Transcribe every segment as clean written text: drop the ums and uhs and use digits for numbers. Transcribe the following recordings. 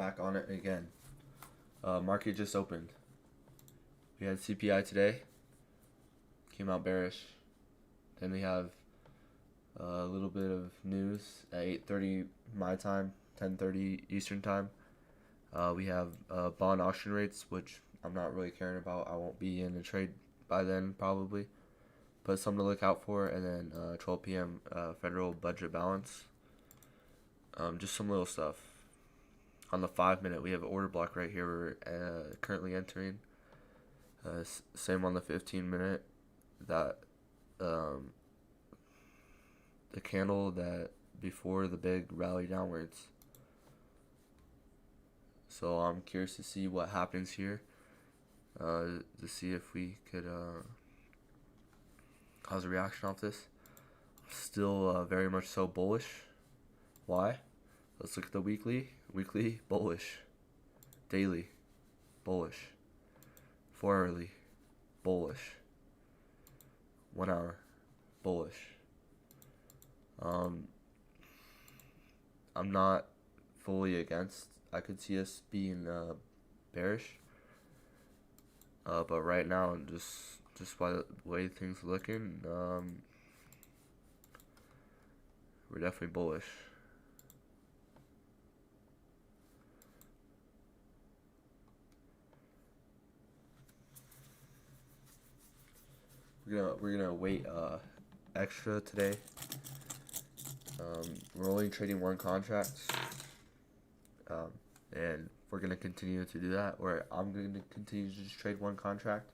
back on it again. Market just opened. We had CPI today. Came out bearish. Then we have a little bit of news at 8:30 my time, 10:30 Eastern time. We have bond auction rates, which I'm not really caring about. I won't be in a trade by then probably, but something to look out for. And then 12 p.m. Federal budget balance. Just some little stuff. On the 5 minute, we have an order block right here. We're currently entering. Same on the 15 minute. That the candle that before the big rally downwards. So I'm curious to see what happens here. To see if we could cause a reaction off this. Still very much so bullish. Why? Let's look at the weekly. Weekly, bullish. Daily, bullish. 4 hourly, bullish. 1 hour, bullish. I'm not fully against. I could see us being bearish. But right now, just by the way things are looking, we're definitely bullish. We're gonna wait extra today. We're only trading one contract, and we're gonna continue to do that. Or I'm gonna continue to just trade one contract.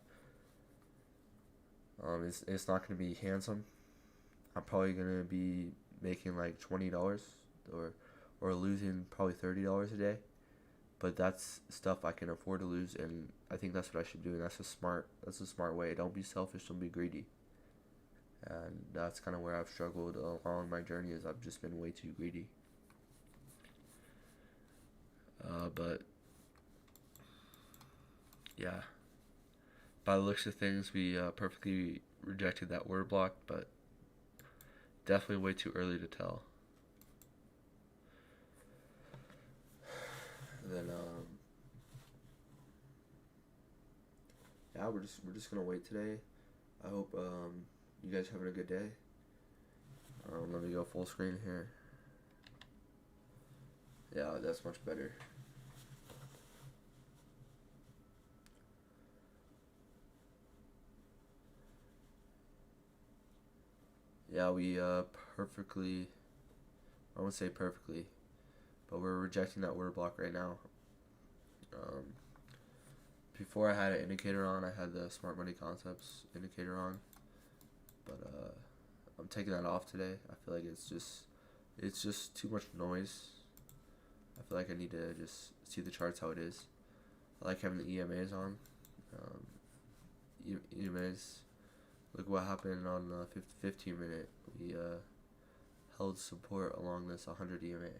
It's not gonna be handsome. I'm probably gonna be making like $20 or losing probably $30 a day. But that's stuff I can afford to lose, and I think that's what I should do. And that's a smart way. Don't be selfish. Don't be greedy. And that's kind of where I've struggled along my journey. Is I've just been way too greedy. But yeah, by the looks of things, we perfectly rejected that word block, but definitely way too early to tell. And then yeah, we're just gonna wait today. I hope you guys having a good day. Let me go full screen here. Yeah, that's much better. Yeah, we perfectly, I won't say perfectly, but we're rejecting that word block right now. Before I had an indicator on, I had the Smart Money Concepts indicator on, but I'm taking that off today. I feel like it's just too much noise. I feel like I need to just see the charts how it is. I like having the EMAs on. EMAs. Look what happened on the 15 minute. We held support along this 100 EMA.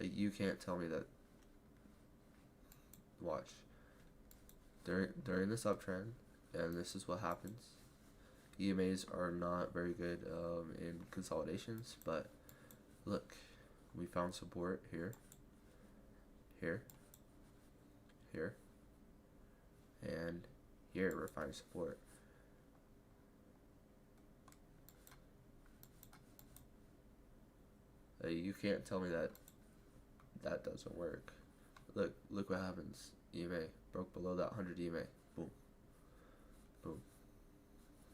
You can't tell me that. Watch. During this uptrend, and this is what happens. EMAs are not very good in consolidations, but look, we found support here, here, here, and here we're finding support. You can't tell me that doesn't work. Look what happens. EMA broke below that 100 EMA. Boom, boom,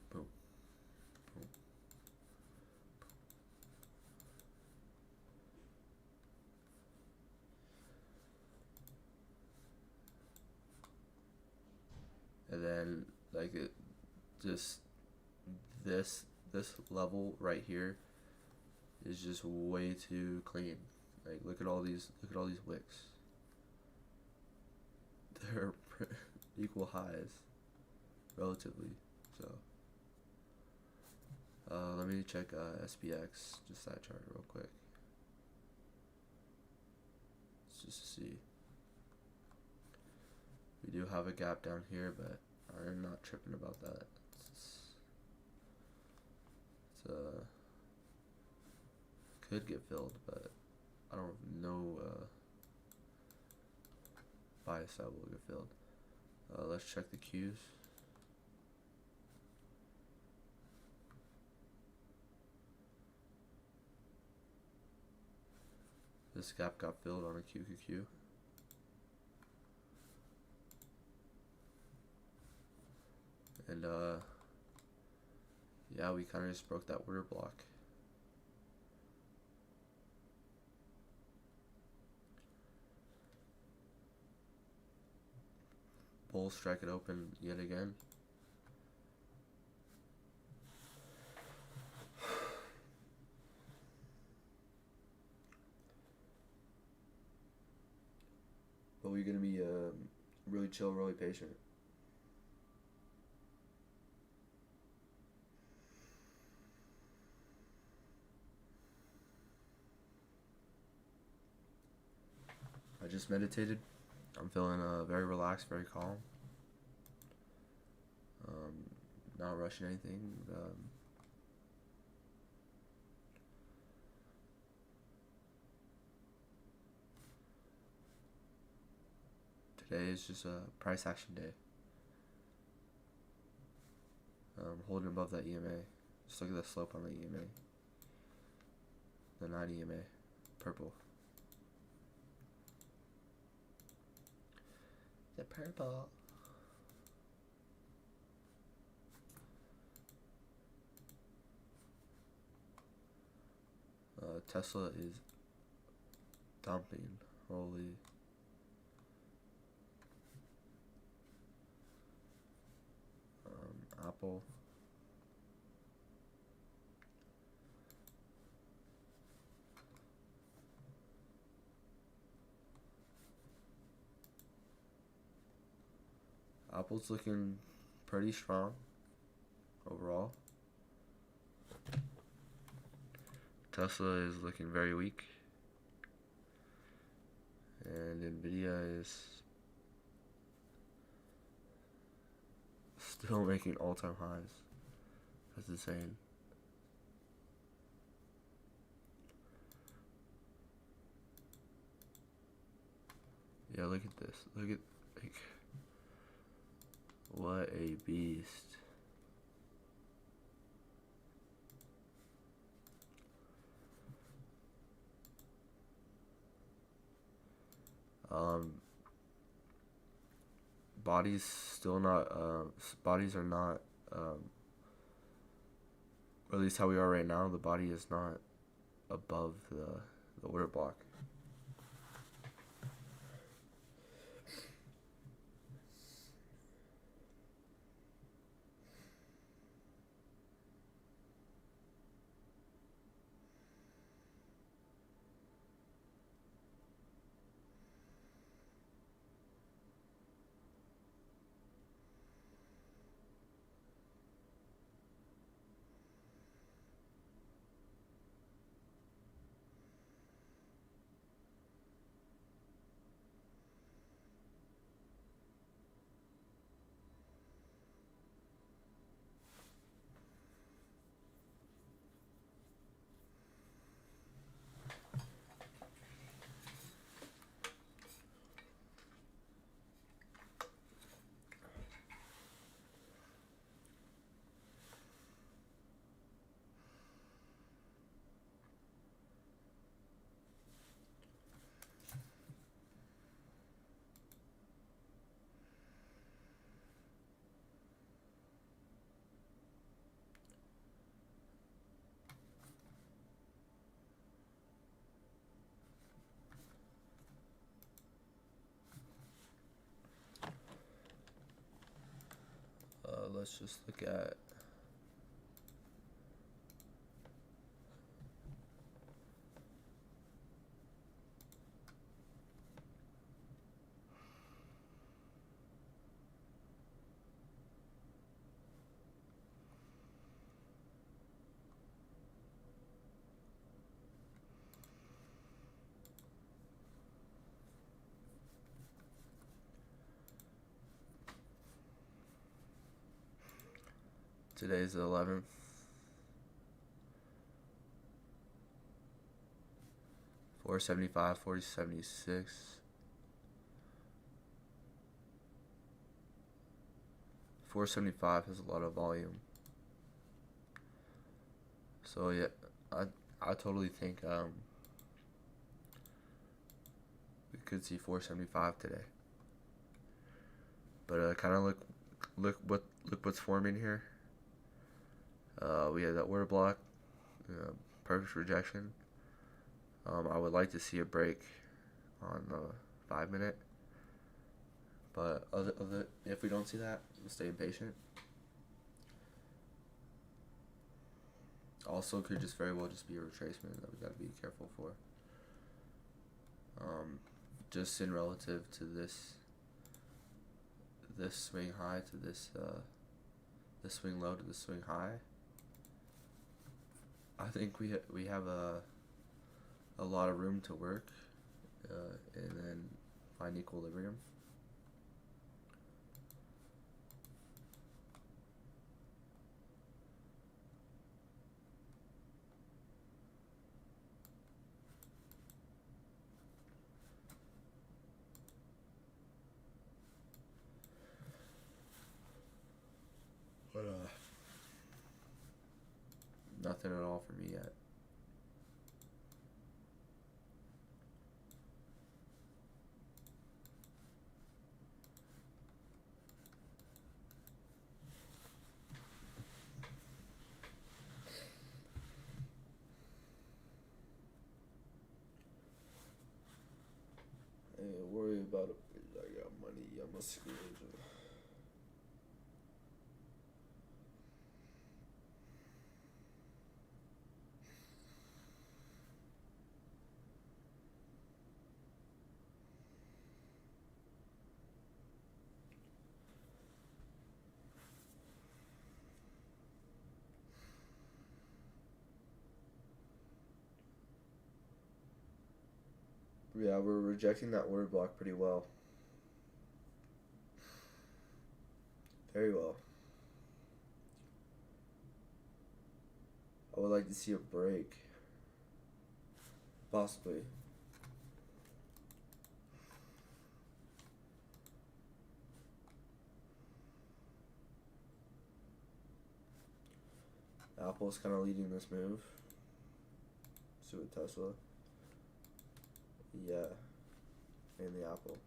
boom, boom. And then like it just this level right here is just way too clean. Like look at all these wicks. They're equal highs, relatively. So let me check SPX, just that chart real quick. Let's just see. We do have a gap down here, but I'm not tripping about that. It's could get filled, but I don't know RSI sell will get filled. Let's check the Qs. This gap got filled on a QQQ. And yeah, we kind of just broke that order block. Bulls strike it open yet again. But we're gonna be really chill, really patient. I just meditated. I'm feeling very relaxed, very calm. Not rushing anything. Today is just a price action day. Holding above that EMA. Just look at the slope on the EMA. The 9 EMA. Purple. The purple. Tesla is dumping. Holy. Apple. Apple's looking pretty strong overall. Tesla is looking very weak. And Nvidia is still making all-time highs. That's insane. Yeah, look at this. Look at, like, what a beast. Bodies still not, bodies are not, or at least how we are right now, the body is not above the order block. Let's just look at today's the 11th. $4.75, $4.76. 475 has a lot of volume. So yeah, I totally think we could see 475 today. But kind of look what's forming here. We have that order block, perfect rejection. I would like to see a break on the 5 minute, but if we don't see that, we'll stay impatient. Also, could just very well just be a retracement that we gotta be careful for. Just in relative to this swing high to this swing low to the swing high, I think we have a lot of room to work, and then find equilibrium. But nothing at all for me yet. I ain't worry about it. I got money. I'm a screwed. Yeah, we're rejecting that order block pretty well. Very well. I would like to see a break. Possibly. Apple's kind of leading this move. So with Tesla. Yeah. And the Apple.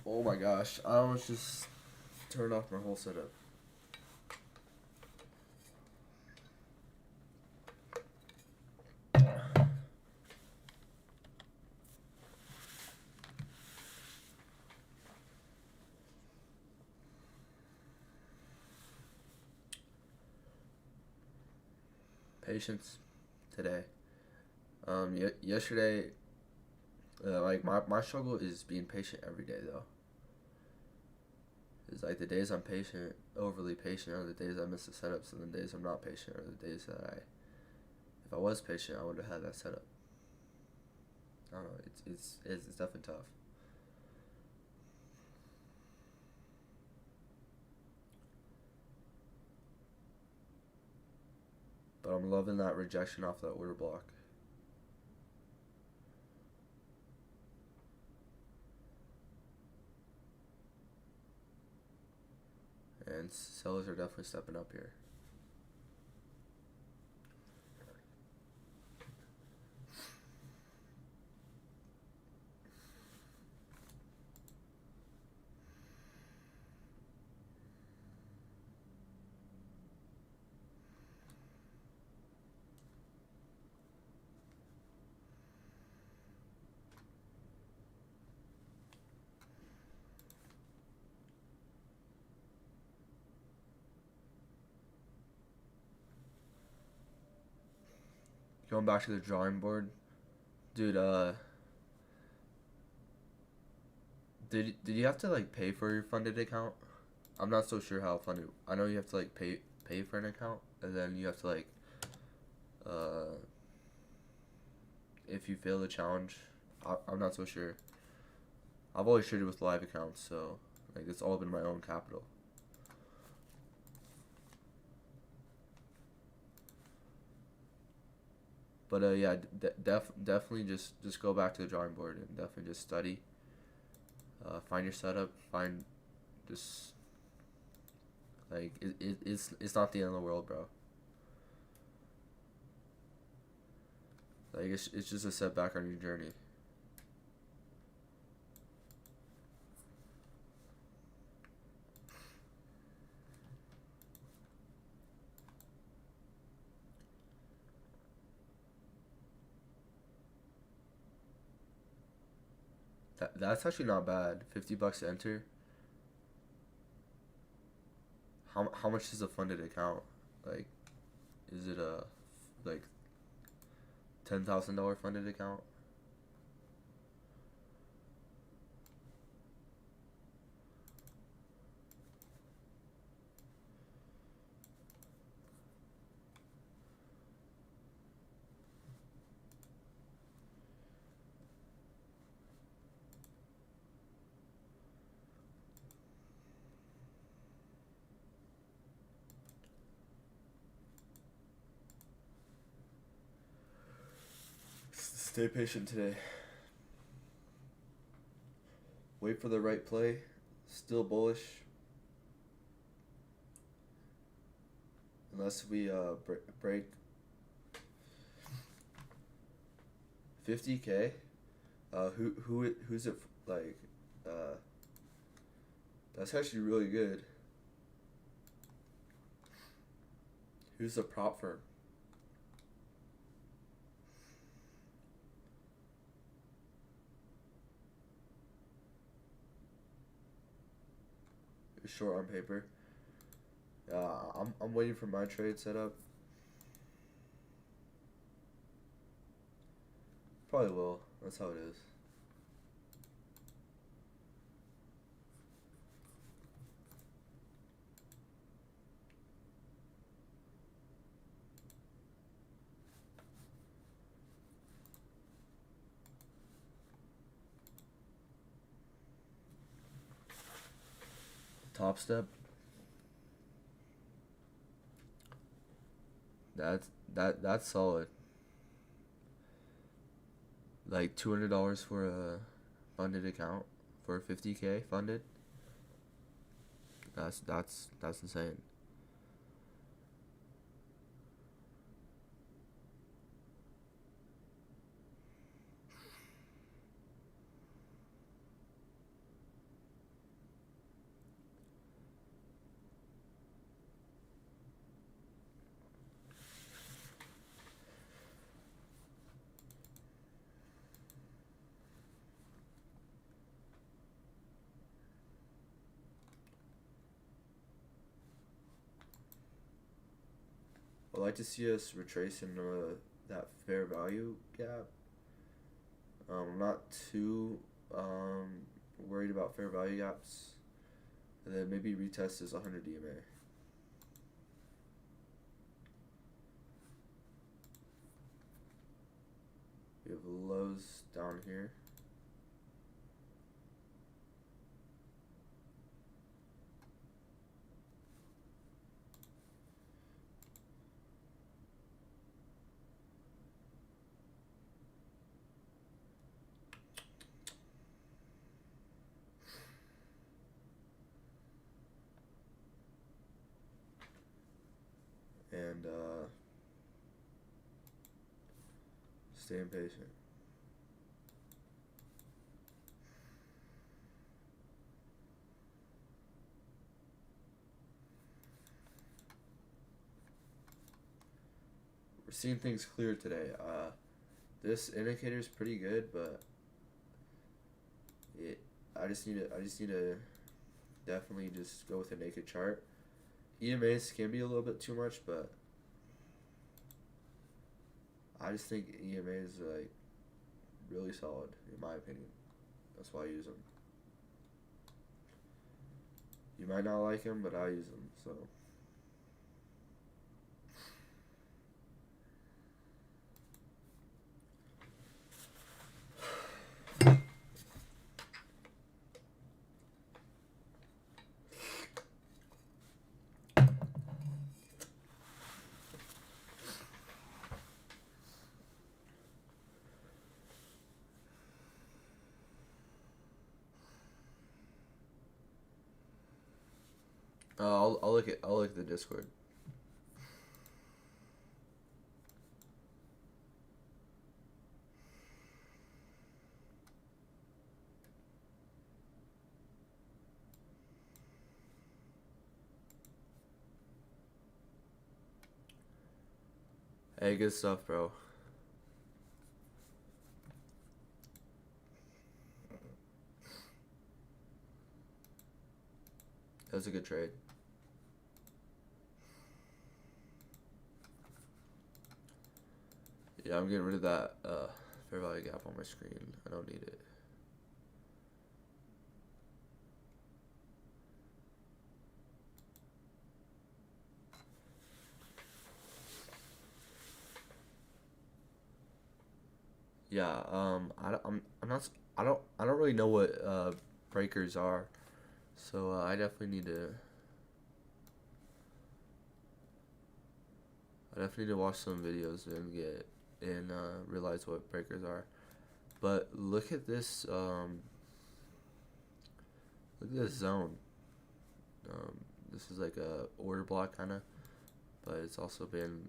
Oh my gosh, I almost just turned off my whole setup. Patience today. Yesterday, like my struggle is being patient every day though. It's like the days I'm patient, overly patient, are the days I miss the setups, and the days I'm not patient are the days that if I was patient, I would have had that setup. I don't know. It's definitely tough. But I'm loving that rejection off that order block. And sellers are definitely stepping up here. Going back to the drawing board, dude. Did you have to like pay for your funded account? I'm not so sure how funded. I know you have to like pay for an account, and then you have to like Uh, if you fail the challenge, I'm not so sure. I've always traded with live accounts, so like it's all been my own capital. But yeah, definitely just go back to the drawing board and definitely just study. Find your setup. Find just like it's not the end of the world, bro. Like it's just a setback on your journey. That's actually not bad. $50 to enter. How much is a funded account? Like, is it a like $10,000 funded account? Stay patient today. Wait for the right play. Still bullish. Unless we break 50K. Who's it like? Uh, that's actually really good. Who's the prop firm? Short on paper. I'm waiting for my trade setup. Probably will. That's how it is. Top step. That's solid. Like $200 for a funded account for 50K funded. That's insane. I'd like to see us retracing that fair value gap. I'm not too worried about fair value gaps. And then maybe retest is 100 DMA. We have lows down here. And stay impatient. We're seeing things clear today. This indicator is pretty good, but I just need to definitely just go with a naked chart. EMAs can be a little bit too much, but I just think EMA is like really solid in my opinion. That's why I use them. You might not like them, but I use them. So I'll look at the Discord. Hey, good stuff, bro. That was a good trade. Yeah, I'm getting rid of that fair value gap on my screen. I don't need it. Yeah, I'm not, I don't really know what breakers are, so I definitely need to, watch some videos and realize what breakers are. But look at this, zone. This is like a order block kind of, but it's also been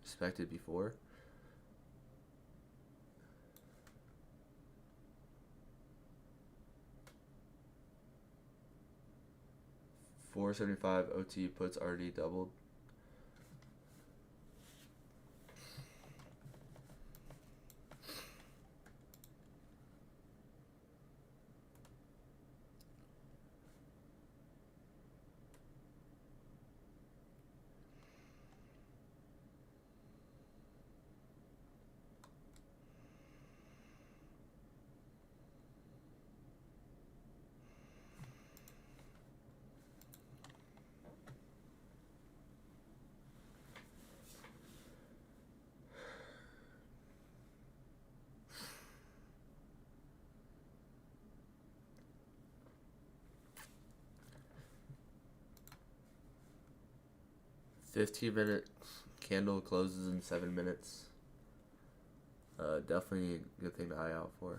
respected before. $4.75 OT puts already doubled. $15-minute candle closes in 7 minutes. Definitely a good thing to eye out for.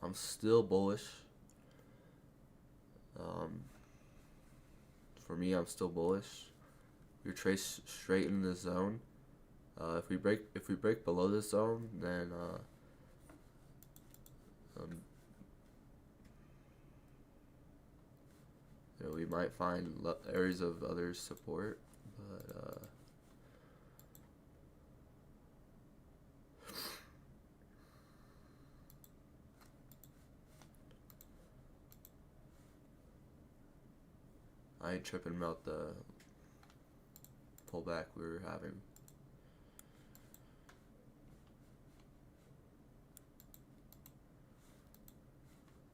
I'm still bullish. For me, I'm still bullish. We trace straight in the zone. If we break below this zone, then we might find areas of other support, but I ain't tripping about the pullback we were having.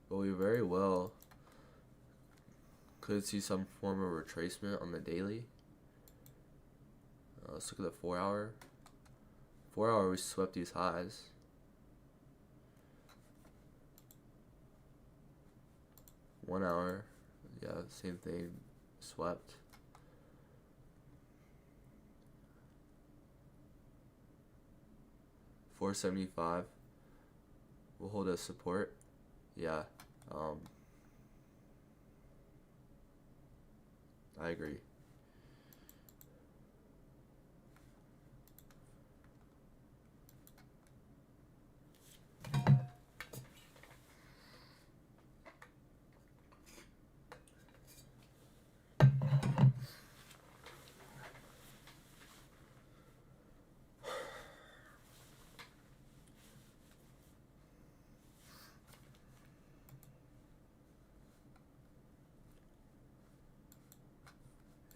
But we very well could see some form of retracement on the daily. Let's look at the 4 hour. 4 hour, we swept these highs. One hour, yeah, same thing, swept. $4.75 will hold as support. Yeah, I agree.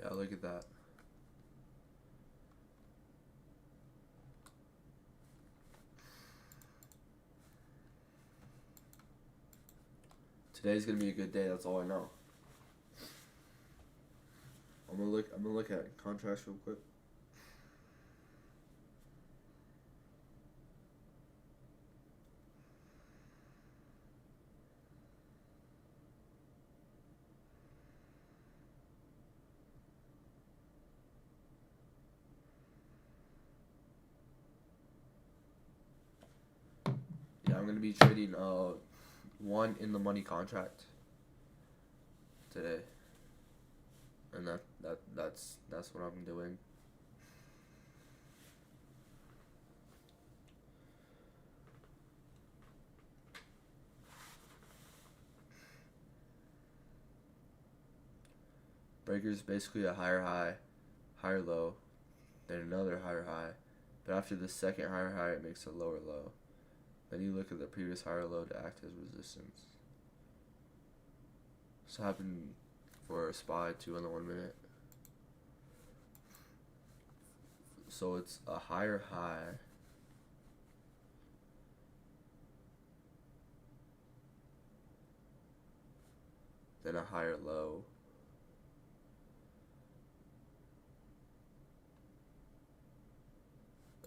Yeah, look at that. Today's gonna be a good day. That's all I know. I'm gonna look at contracts real quick. be trading one in the money contract today, and that's what I'm doing. Breaker is basically a higher high, higher low, then another higher high, but after the second higher high, it makes a lower low. Then you look at the previous higher low to act as resistance. This happened for a SPY too in the 1 minute. So it's a higher high, then a higher low,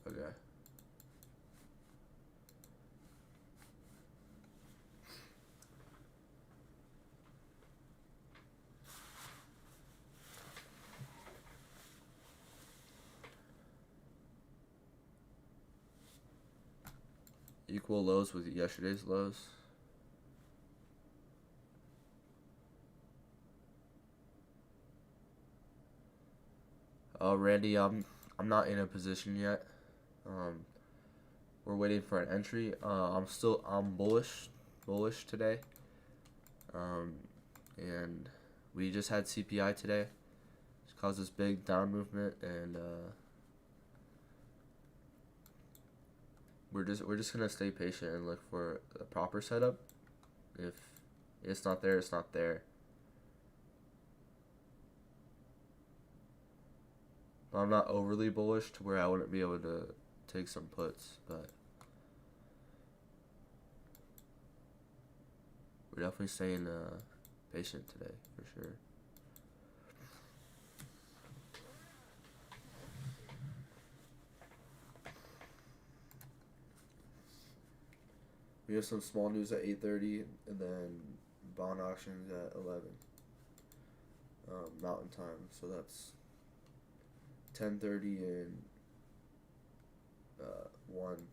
okay. Equal lows with yesterday's lows. Randy, I'm not in a position yet. We're waiting for an entry. I'm bullish today. And we just had CPI today. It's caused this big down movement, and we're just gonna stay patient and look for a proper setup. If it's not there, it's not there. I'm not overly bullish to where I wouldn't be able to take some puts, but we're definitely staying patient today for sure. We have some small news at 8:30, and then bond auctions at 11 Mountain Time. So that's 10:30 and 1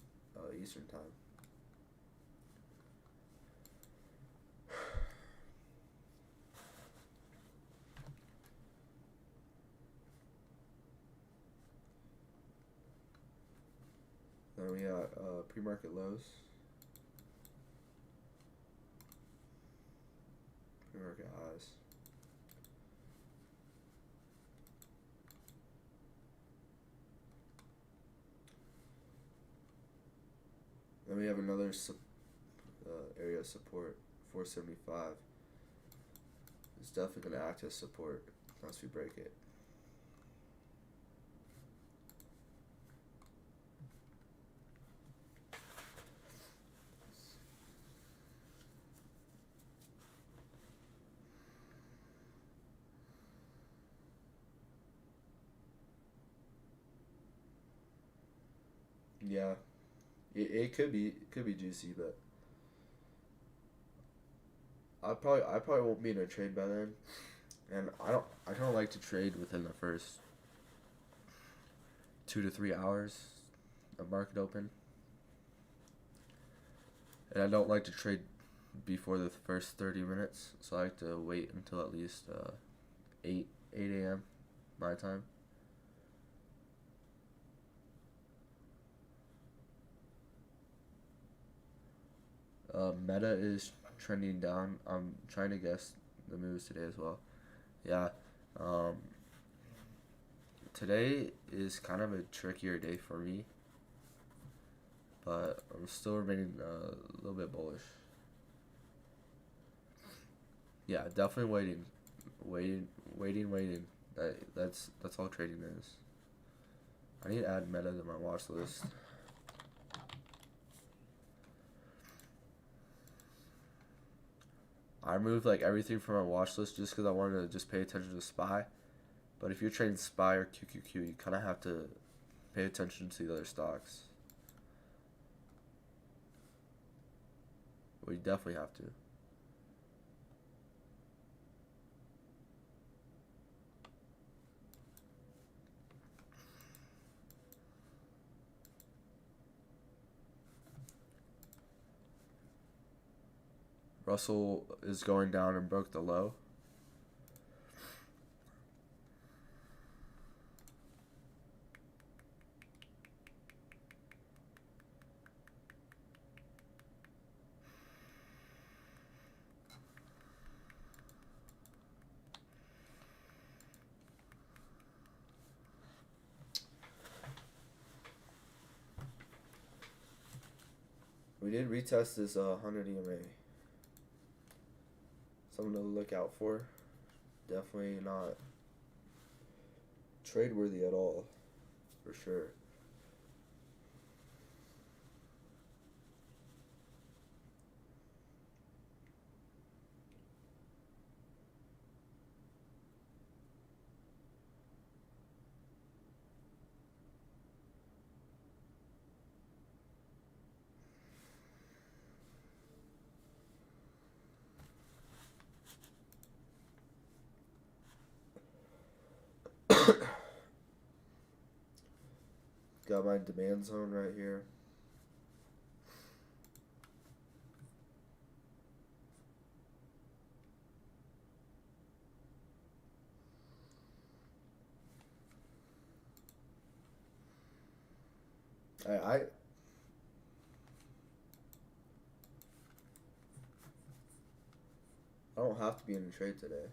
Eastern Time. Then we got pre-market lows. Pre-market highs. Then we have another area of support, 475. It's definitely going to act as support once we break it. Yeah, it could be juicy, but I probably won't be in a trade by then, and I don't like to trade within the first 2 to 3 hours of market open, and I don't like to trade before the first 30 minutes, so I like to wait until at least 8 a.m. my time. Meta is trending down. I'm trying to guess the moves today as well. Yeah. Today is kind of a trickier day for me, but I'm still remaining a little bit bullish. Yeah, definitely waiting. That's all trading is. I need to add Meta to my watch list. I removed like everything from my watch list just because I wanted to just pay attention to SPY. But if you're trading SPY or QQQ, you kind of have to pay attention to the other stocks. Well, you definitely have to. Russell is going down and broke the low. We did retest this 100 EMA. Something to look out for. Definitely not trade worthy at all, for sure. Got my demand zone right here. I don't have to be in a trade today.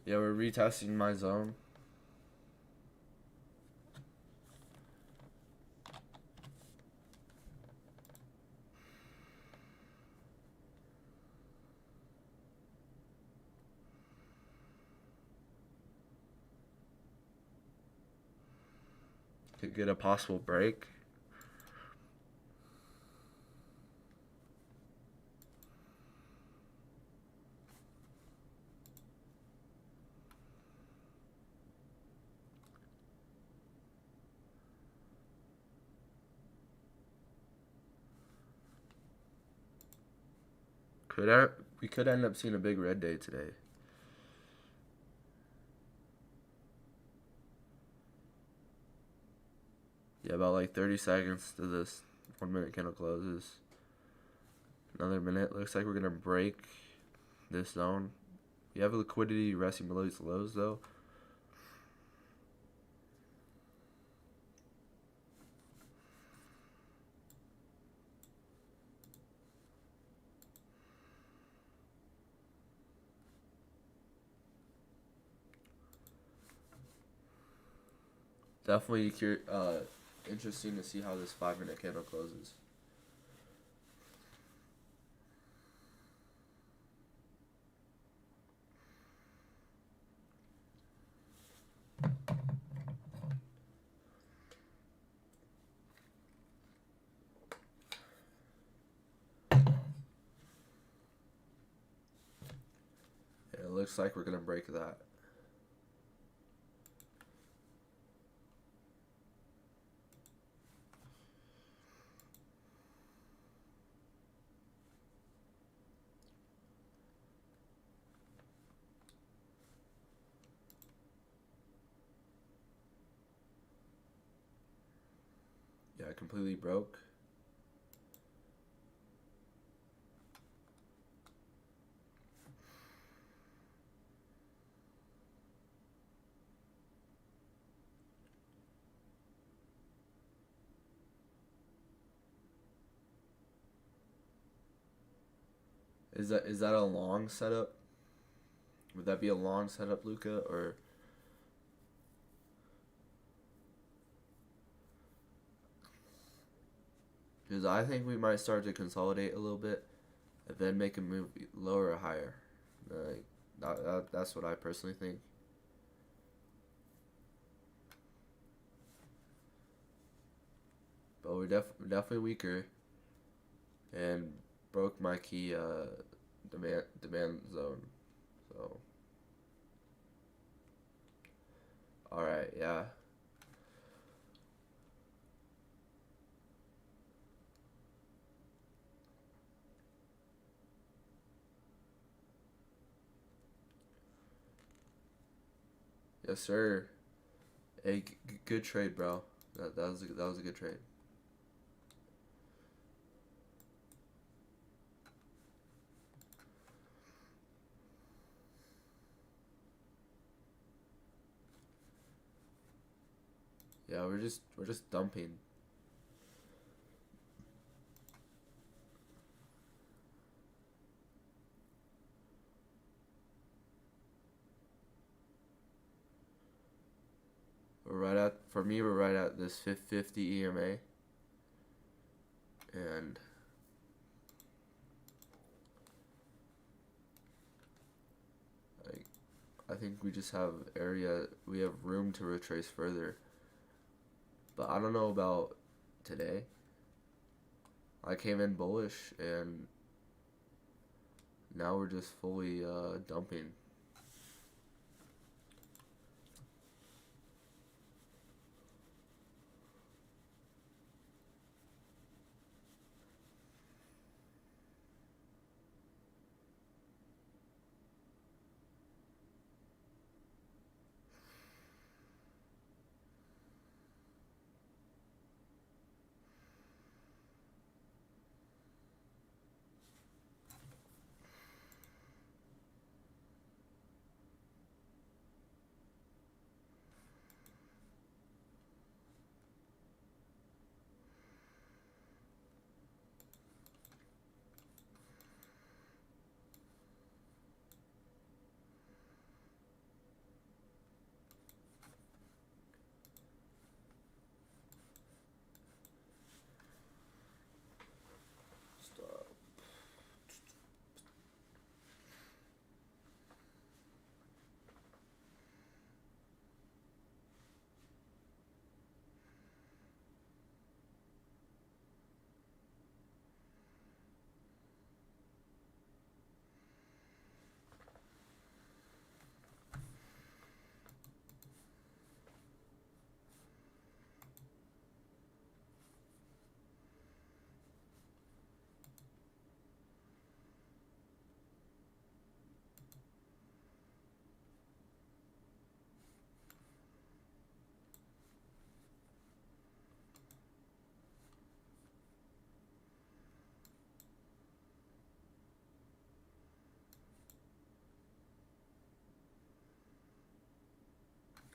Yeah, we're retesting my zone. Could get a possible break. We could end up seeing a big red day today. Yeah, about like 30 seconds to this 1 minute candle closes. Another minute. Looks like we're gonna break this zone. We have liquidity resting below these lows though. Definitely interesting to see how this 5 minute candle closes. Yeah, it looks like we're gonna break that. Yeah, it completely broke. Is that a long setup? Would that be a long setup, Luca, or? Because I think we might start to consolidate a little bit, and then make a move lower or higher. Like that's what I personally think. But we're definitely weaker, and broke my key demand zone. So Alright, yeah. Yes, sir. Hey, good trade, bro. That was a good trade. Yeah, we're just dumping. We're right at this 50 EMA, and like I think we have room to retrace further. But I don't know about today. I came in bullish, and now we're just fully dumping. Stop.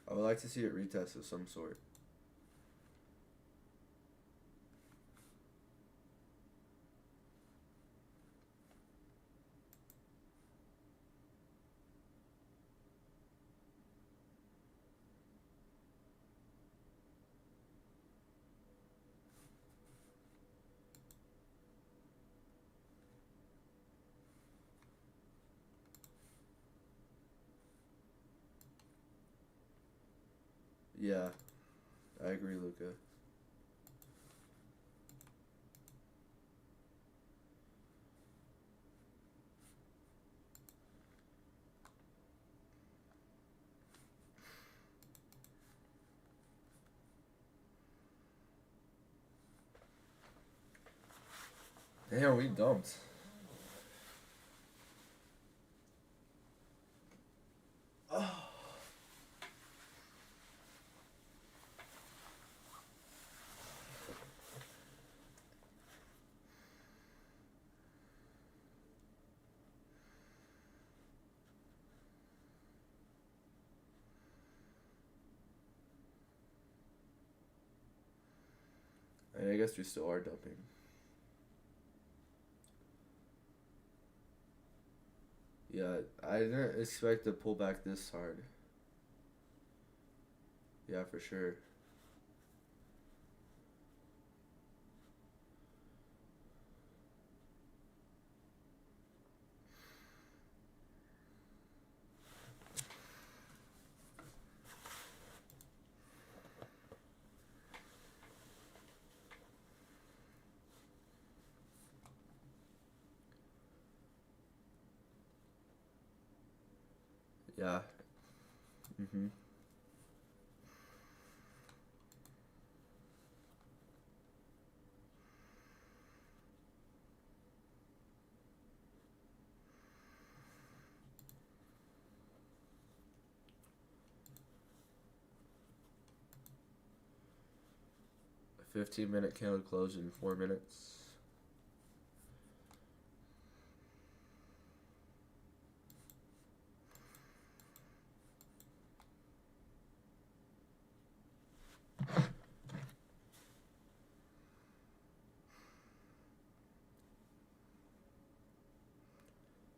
I would like to see it retest of some sort. Yeah, I agree, Luca. Damn, we dumped. I guess we still are dumping. Yeah, I didn't expect to pull back this hard. Yeah, for sure. Yeah. Mhm. 15-minute candle close in 4 minutes.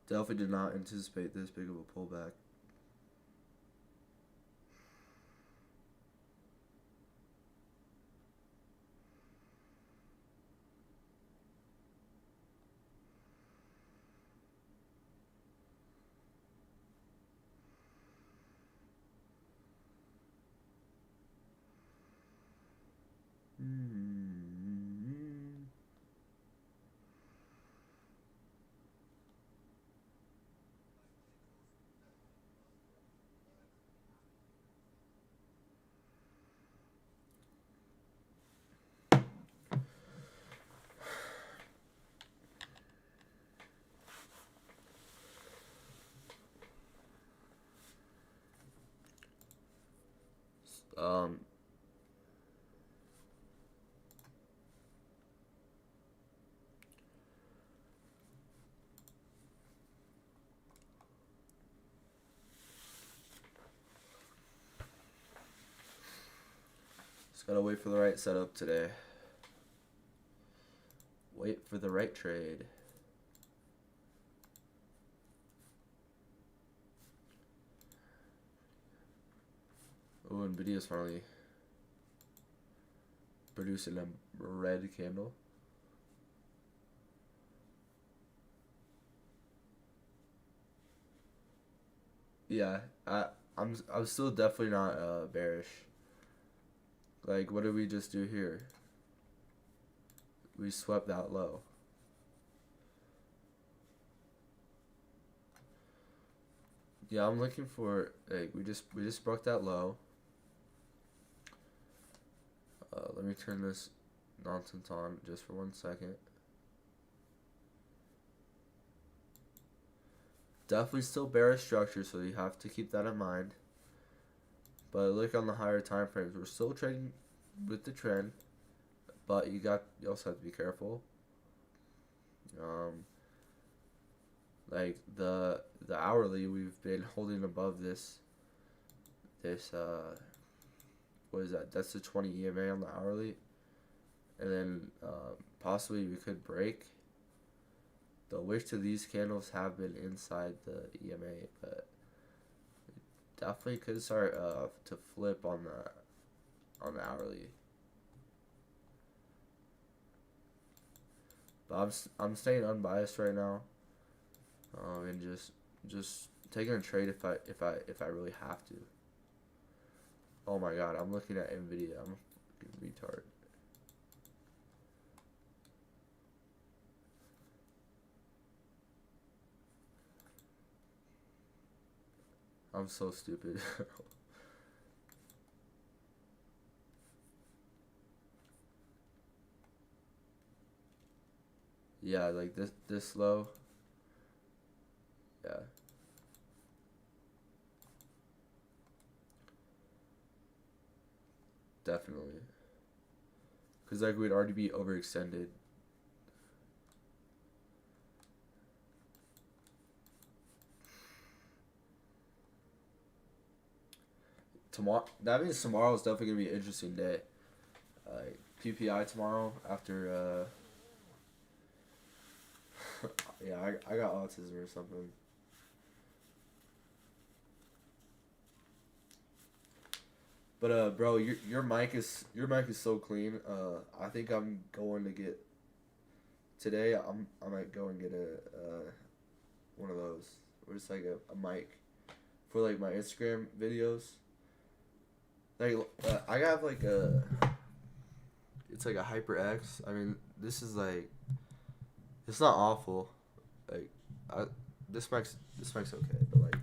Definitely did not anticipate this big of a pullback. Um, just gotta wait for the right setup today. Wait for the right trade. Oh, Nvidia's finally producing a red candle. Yeah, I'm still definitely not bearish. Like, what did we just do here? We swept that low. Yeah, I'm looking for, like, we just broke that low. Let me turn this nonsense on just for 1 second. Definitely still bearish structure, so you have to keep that in mind. But look on the higher time frames, we're still trading with the trend, but you also have to be careful. Like the hourly, we've been holding above this what is that? That's the 20 EMA on the hourly, and then possibly we could break. The wicks of these candles have been inside the EMA, but definitely could start to flip on the hourly. But I'm staying unbiased right now, and just taking a trade if I really have to. Oh my god, I'm looking at Nvidia. I'm a fucking retard. I'm so stupid. Yeah, like this low. Yeah. Definitely. Cause like we'd already be overextended. Tomorrow, that means tomorrow is definitely gonna be an interesting day. PPI tomorrow after yeah, I got autism or something. But bro, your mic is so clean. I think I'm going to get today. I might go and get a one of those. Or just like a mic for like my Instagram videos. Like I have like it's like a HyperX. I mean, this is like, it's not awful. Like this mic's okay, but like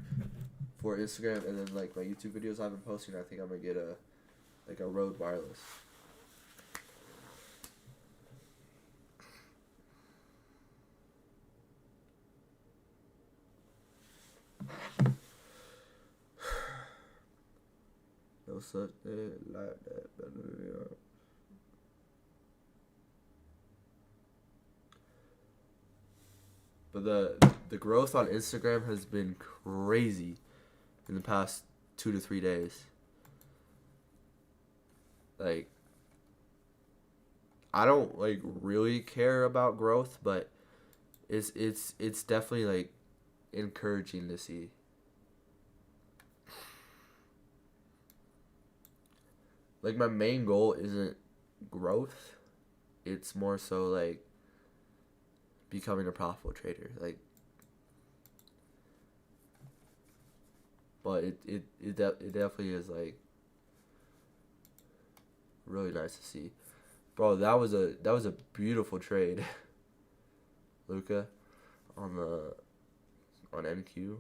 for Instagram and then like my YouTube videos I've been posting, I think I'm gonna get a Rode wireless. No such thing like that. But the growth on Instagram has been crazy in the past 2 to 3 days. Like, I don't like really care about growth, but it's definitely like encouraging to see. Like, my main goal isn't growth. It's more so like becoming a profitable trader. Like, but it definitely is like really nice to see. Bro, that was a beautiful trade. Luca on NQ.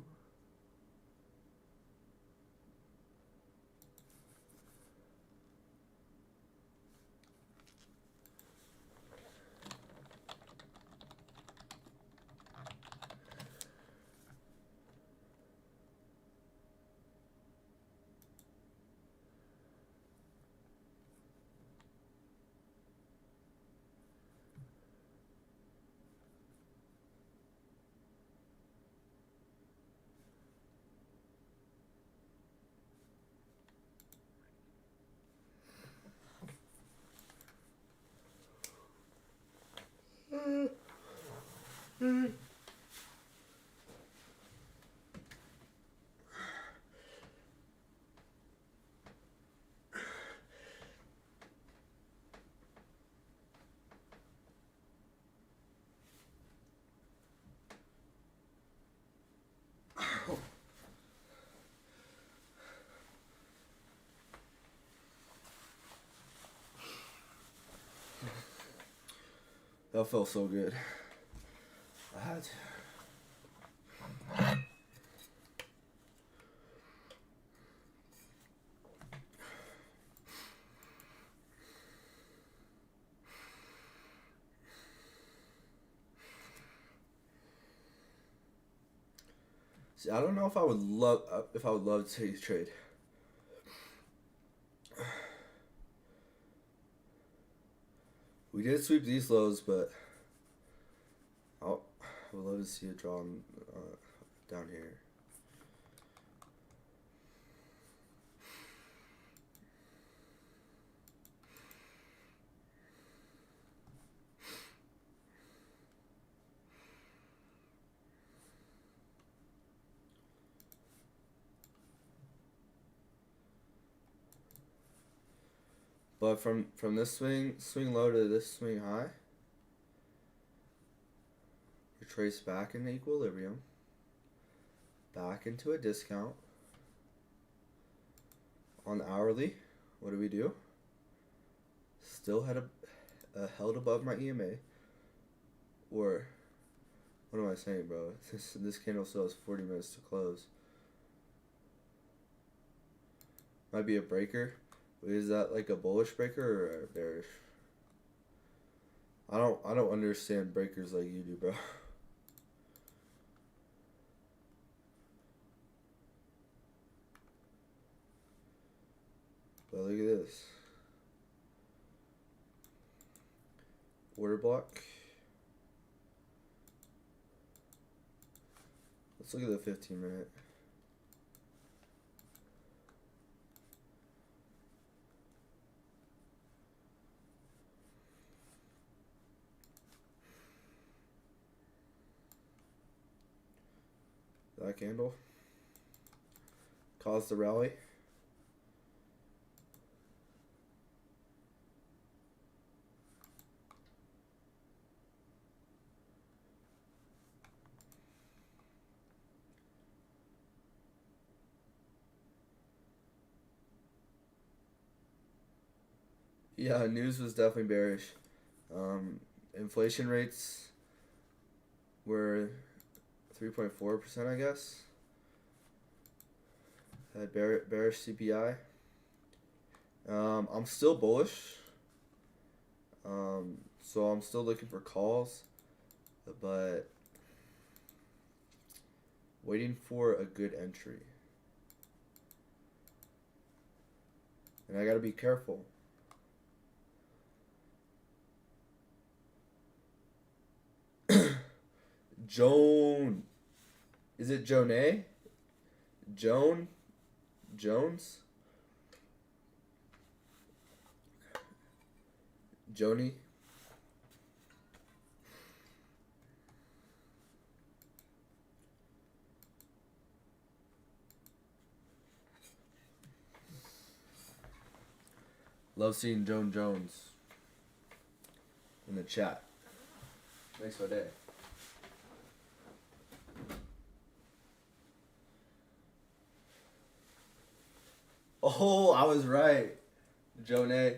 That felt so good. I had to. See, I don't know if I would love to take a trade. We did sweep these lows, but I would love to see a draw down here. But from this swing low to this swing high, retrace back into equilibrium, back into a discount. On the hourly, what do? Still had held above my EMA. Or, what am I saying, bro? This candle still has 40 minutes to close. Might be a breaker. Is that like a bullish breaker or a bearish? I don't understand breakers like you do, bro. But look at this. Order block. Let's look at the 15-minute. That candle caused the rally. Yeah, news was definitely bearish. Inflation rates were 3.4%, I guess. Had bearish CPI. I'm still bullish. So I'm still looking for calls, but waiting for a good entry. And I gotta be careful. Joan. Is it Jonay? Joan? Jones? Joni? Love seeing Joan Jones in the chat. Makes my day. Oh, I was right. Jonay.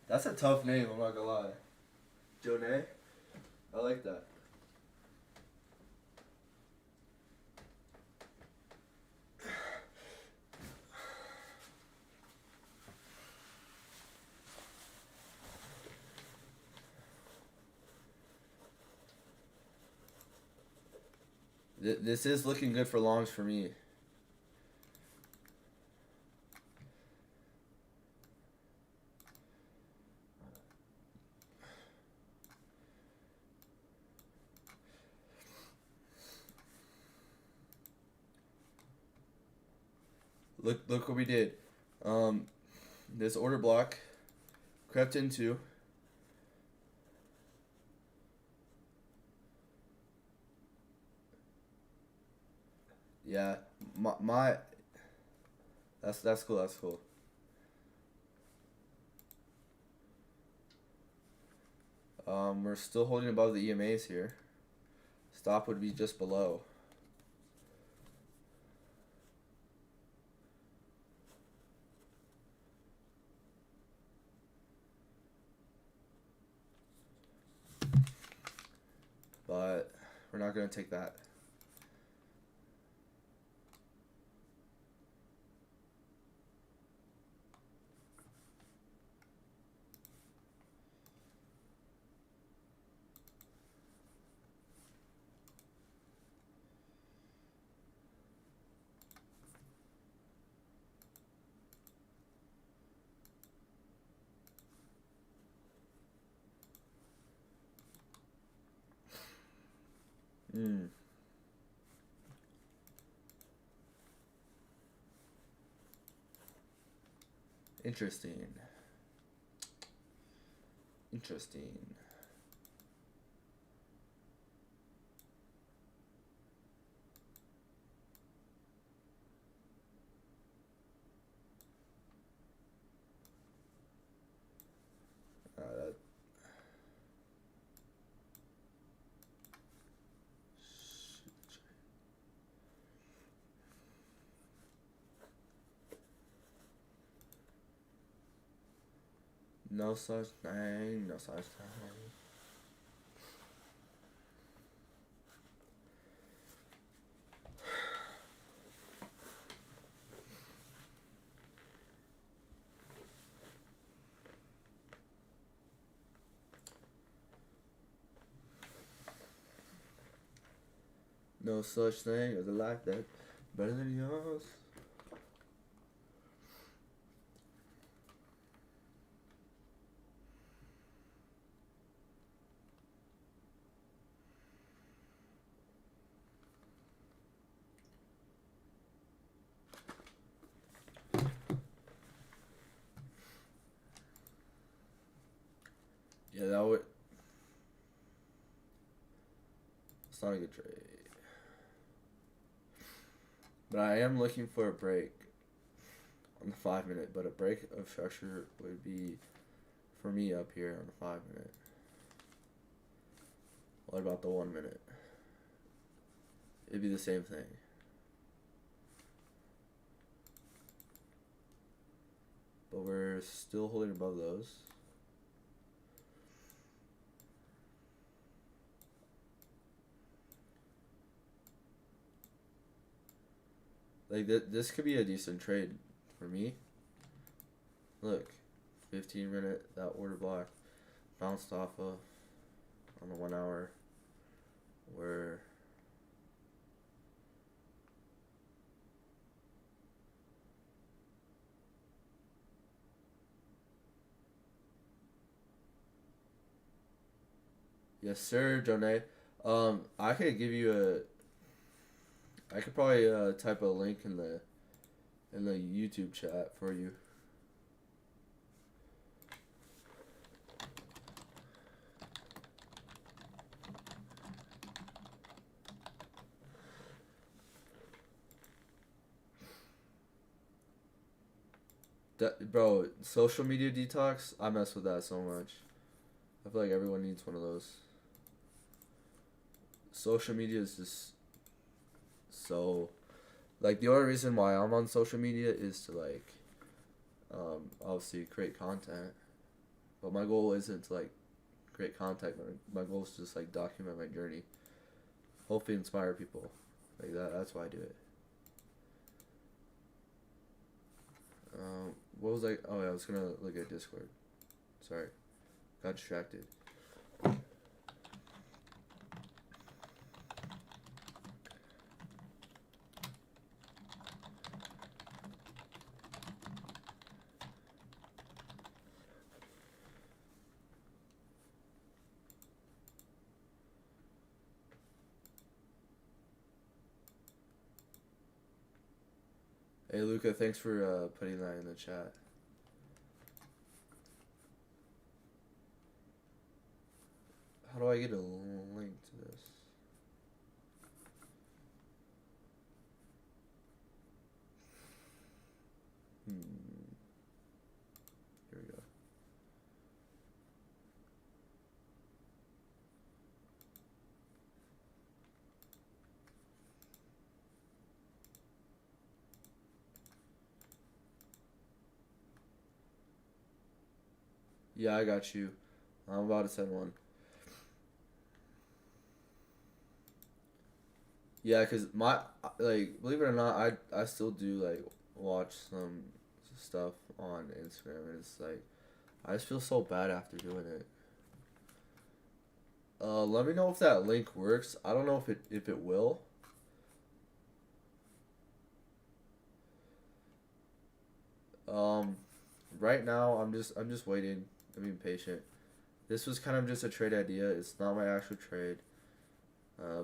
That's a tough name, I'm not gonna lie. Jonay? I like that. This is looking good for longs for me. Look what we did. This order block crept into. Yeah, my that's cool. That's cool. We're still holding above the EMAs here. Stop would be just below. But we're not gonna take that. Interesting. Interesting. That no such thing. No such thing. No such thing as a life that's better than yours. Yeah, that would. It's not a good trade. But I am looking for a break on the 5 minute. But a break of structure would be for me up here on the 5 minute. What about the 1 minute? It'd be the same thing. But we're still holding above those. Like, this could be a decent trade for me. Look, 15 minute, that order block bounced off of on the 1 hour where Yes, sir, Jonay. I could give you I could probably type a link in the YouTube chat for you. Bro, social media detox. I mess with that so much. I feel like everyone needs one of those. Social media is just so like the only reason why I'm on social media is to like obviously create content, but my goal isn't to like create content. My goal is to just like document my journey. Hopefully inspire people. Like that's why I do it. What was I? Oh yeah, I was gonna look at Discord. Sorry, got distracted. Hey Luca, thanks for putting that in the chat. How do I get a link to this? Here we go. Yeah, I got you. I'm about to send one. Yeah, cause my like believe it or not, I still do like watch some stuff on Instagram, and it's like I just feel so bad after doing it. Let me know if that link works. I don't know if it will. Um, right now I'm just waiting. I'm being patient. This was kind of just a trade idea. It's not my actual trade.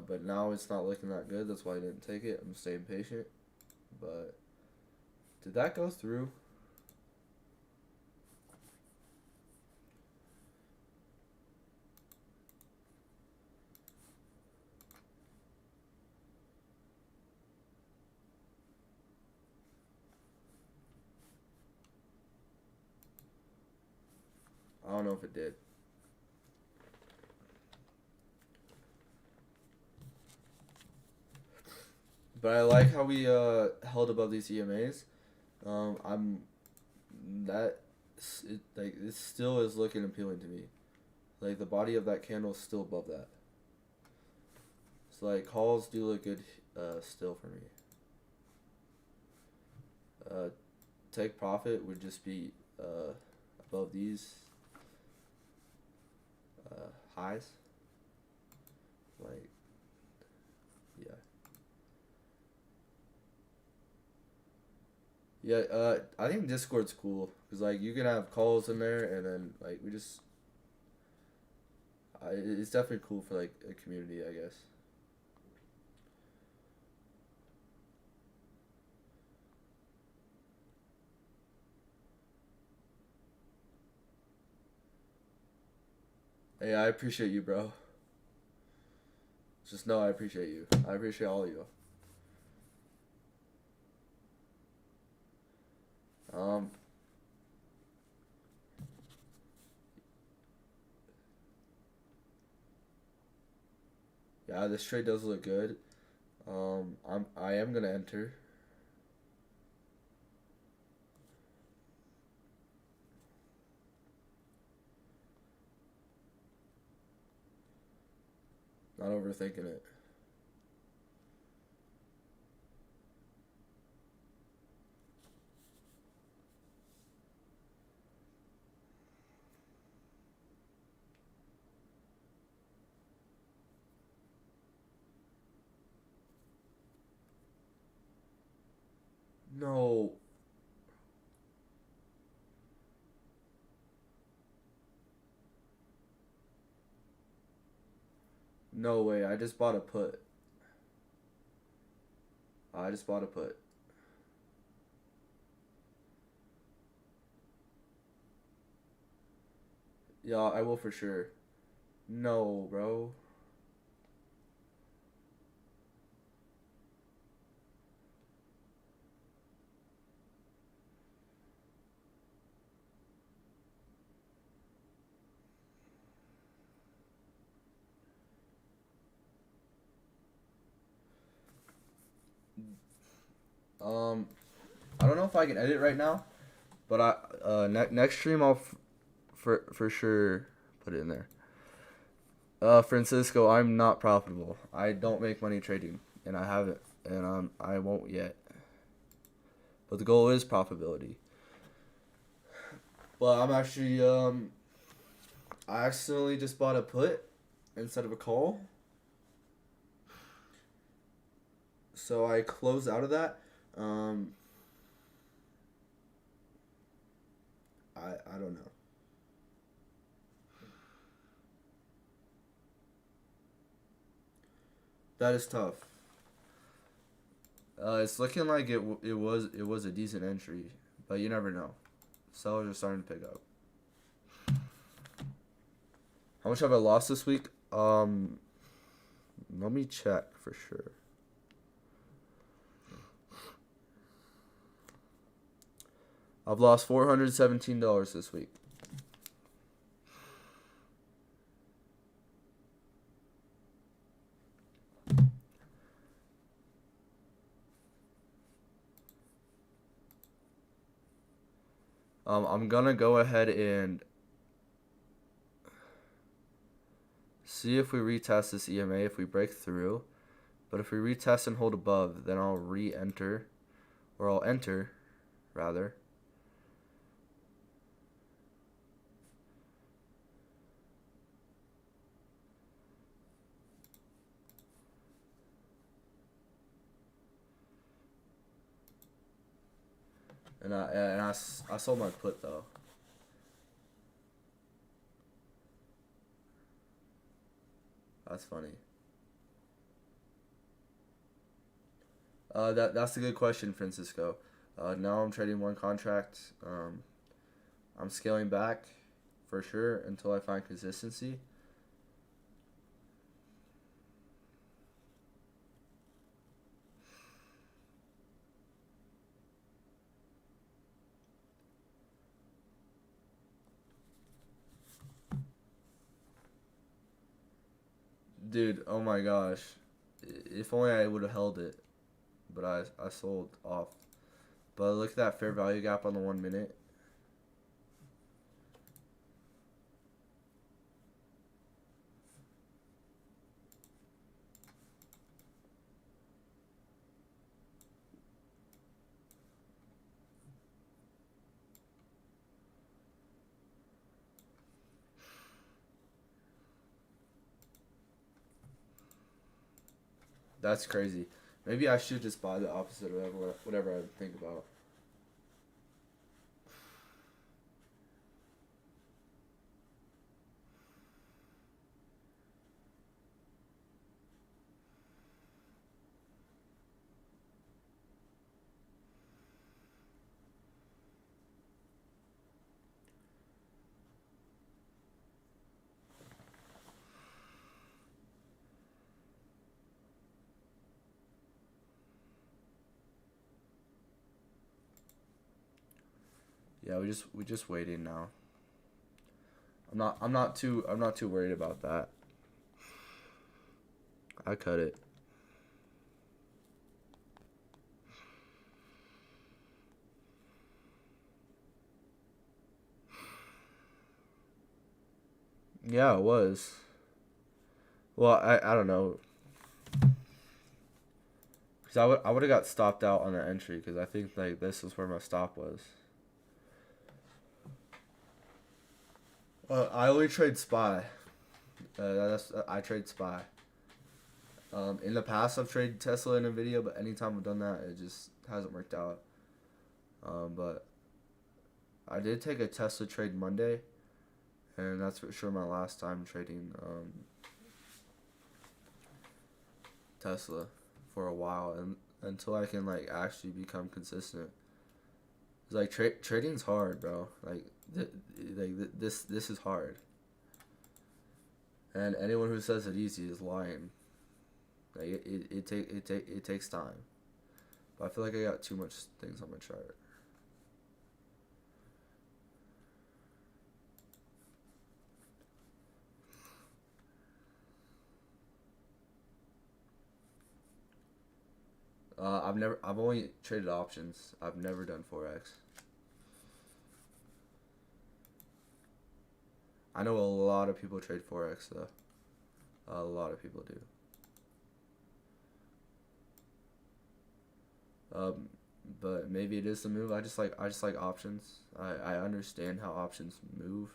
But now it's not looking that good. That's why I didn't take it. I'm staying patient. But did that go through? I don't know if it did. But I like how we held above these EMAs. I'm that like it still is looking appealing to me. Like the body of that candle is still above that. So like calls do look good still for me. Uh, take profit would just be above these highs. Like yeah. Yeah, I think Discord's cool because like you can have calls in there, and then like we just, it's definitely cool for like a community, I guess. Hey, I appreciate you, bro. Just know I appreciate you. I appreciate all of you. Um, yeah, this trade does look good. I am gonna enter. Not overthinking it. No. No way, I just bought a put. I just bought a put. Yeah, I will for sure. No, bro. Um, I don't know if I can edit right now, but next stream I'll for sure put it in there. Francisco, I'm not profitable. I don't make money trading, and I haven't, and I won't yet. But the goal is profitability. But I'm actually I accidentally just bought a put instead of a call. So I closed out of that. Um, I don't know. That is tough. It's looking like it was a decent entry, but you never know. Sellers are starting to pick up. How much have I lost this week? Let me check for sure. I've lost $417 this week. I'm gonna go ahead and see if we retest this EMA if we break through. But if we retest and hold above, then I'll re-enter, or I'll enter, rather. And I sold my put though. That's funny. That's a good question, Francisco. Now I'm trading one contract. I'm scaling back for sure until I find consistency. Dude, oh my gosh. If only I would have held it. But I sold off. But look at that fair value gap on the 1 minute. That's crazy. Maybe I should just buy the opposite of whatever I think about. Yeah, we just waiting now. I'm not too worried about that. I cut it. Yeah, it was. Well, I don't know. Cuz I would have got stopped out on the entry cuz I think like this is where my stop was. I only trade SPY. I trade SPY. In the past, I've traded Tesla and Nvidia, but anytime I've done that, it just hasn't worked out. But I did take a Tesla trade Monday, and that's for sure my last time trading Tesla for a while, and until I can like actually become consistent. It's like trading's hard, bro. Like this is hard. And anyone who says it easy is lying. Like it takes time. But I feel like I got too much things on my chart. I've only traded options. I've never done forex. I know a lot of people trade forex though. A lot of people do. Um, but maybe it is the move. I just like options. I understand how options move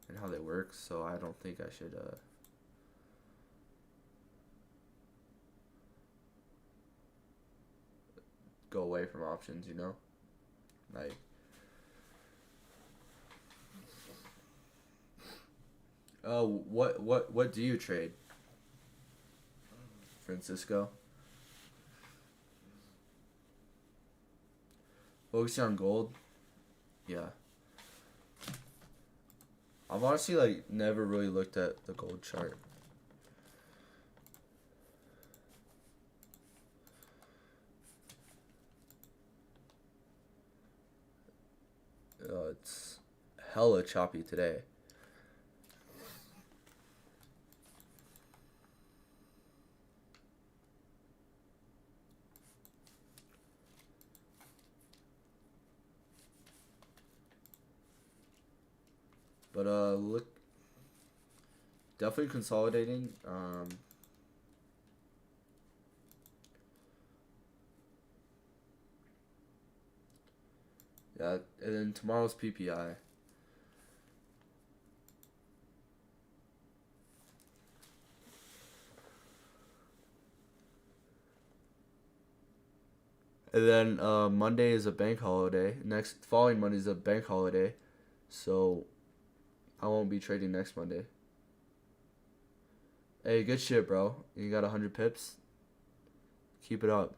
and how they work, so I don't think I should go away from options. You know, like what do you trade, Francisco? Focusing on gold. Yeah. I've honestly like never really looked at the gold chart. It's hella choppy today. But look, definitely consolidating. Yeah, and then tomorrow's PPI. And then Monday is a bank holiday. Next following Monday is a bank holiday, so I won't be trading next Monday. Hey, good shit, bro. You got 100 pips. Keep it up.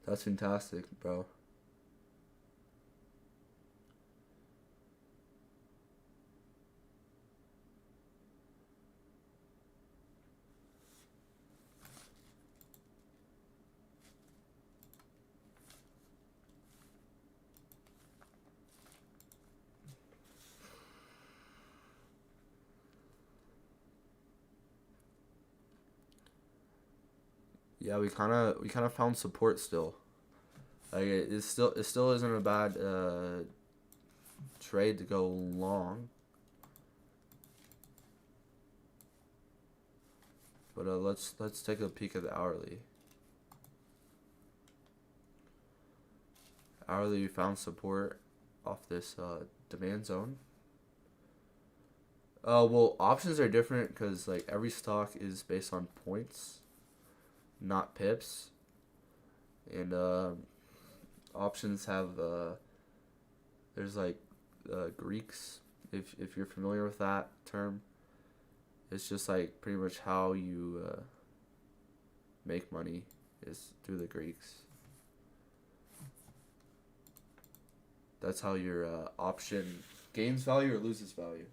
That's fantastic, bro. Yeah, we kind of found support still. Like it still isn't a bad trade to go long. But let's take a peek at the hourly. Hourly, we found support off this demand zone. Well, options are different because like every stock is based on points, not pips, and options have there's like Greeks. If you're familiar with that term, it's just like pretty much how you make money is through the Greeks. That's how your option gains value or loses value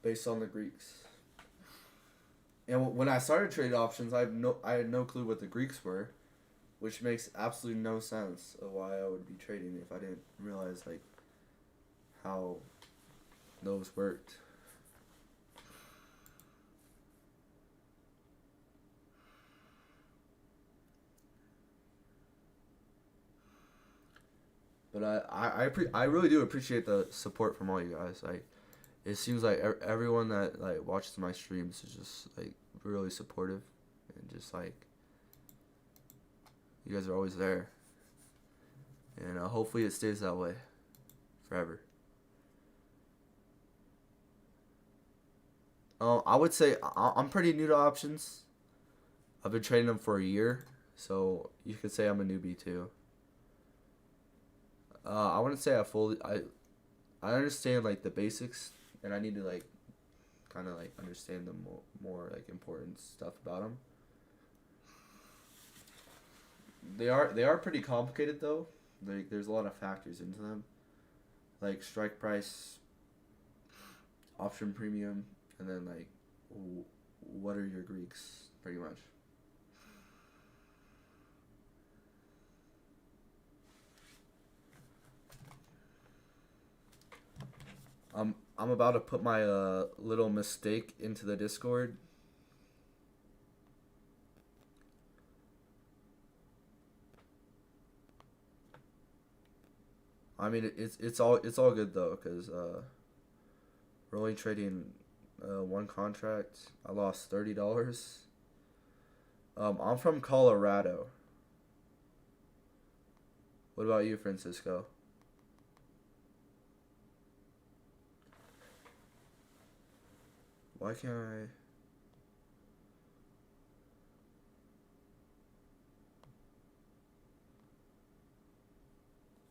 based on the Greeks. And when I started trading options, I had no clue what the Greeks were, which makes absolutely no sense of why I would be trading if I didn't realize like how those worked. But I really do appreciate the support from all you guys. Like it seems like everyone that like watches my streams is just like really supportive and just like you guys are always there. And hopefully it stays that way forever. I would say I'm pretty new to options. I've been trading them for a year, so you could say I'm a newbie too. I wouldn't say I understand like the basics, and I need to like kind of like understand the more like important stuff about them. They are pretty complicated though. Like there's a lot of factors into them, like strike price, option premium, and then like what are your Greeks pretty much. I'm about to put my little mistake into the Discord. I mean it's all good though, cause we're only trading one contract. I lost $30. I'm from Colorado. What about you, Francisco? Why can't I?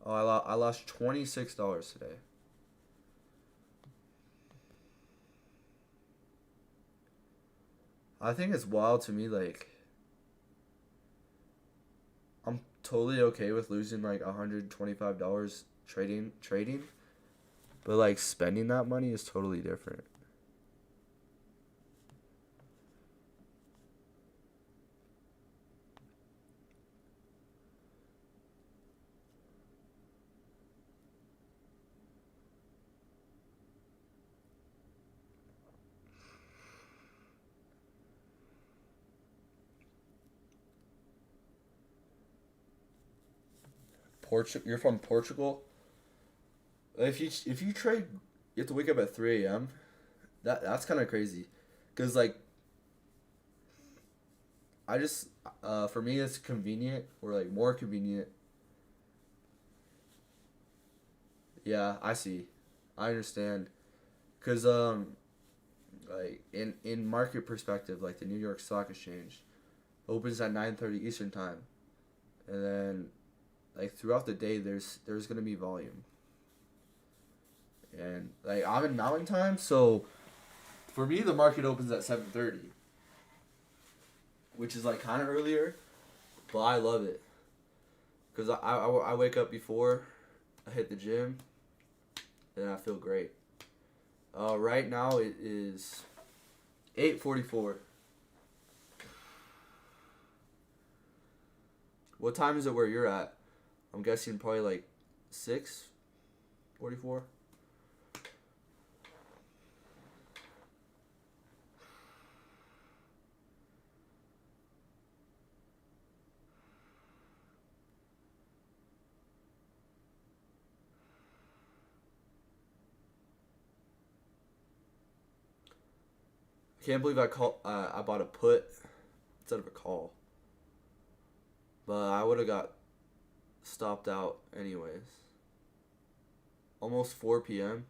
Oh, I lost $26 today. I think it's wild to me. Like, I'm totally okay with losing like $125 trading, but like spending that money is totally different. You're from Portugal. If you trade, you have to wake up at 3 a.m. That's kind of crazy, cause like I just for me it's convenient or like more convenient. Yeah, I see. I understand. Cause like in market perspective, like the New York Stock Exchange opens at 9:30 Eastern time, and then like throughout the day there's gonna be volume. And like I'm in Mountain Time, so for me the market opens at 7:30, which is like kind of earlier, but I love it because I wake up before I hit the gym, and I feel great. Right now it is 8:44. What time is it where you're at? I'm guessing probably like 6:44. I can't believe I bought a put instead of a call, but I would have got stopped out anyways. Almost 4 p.m.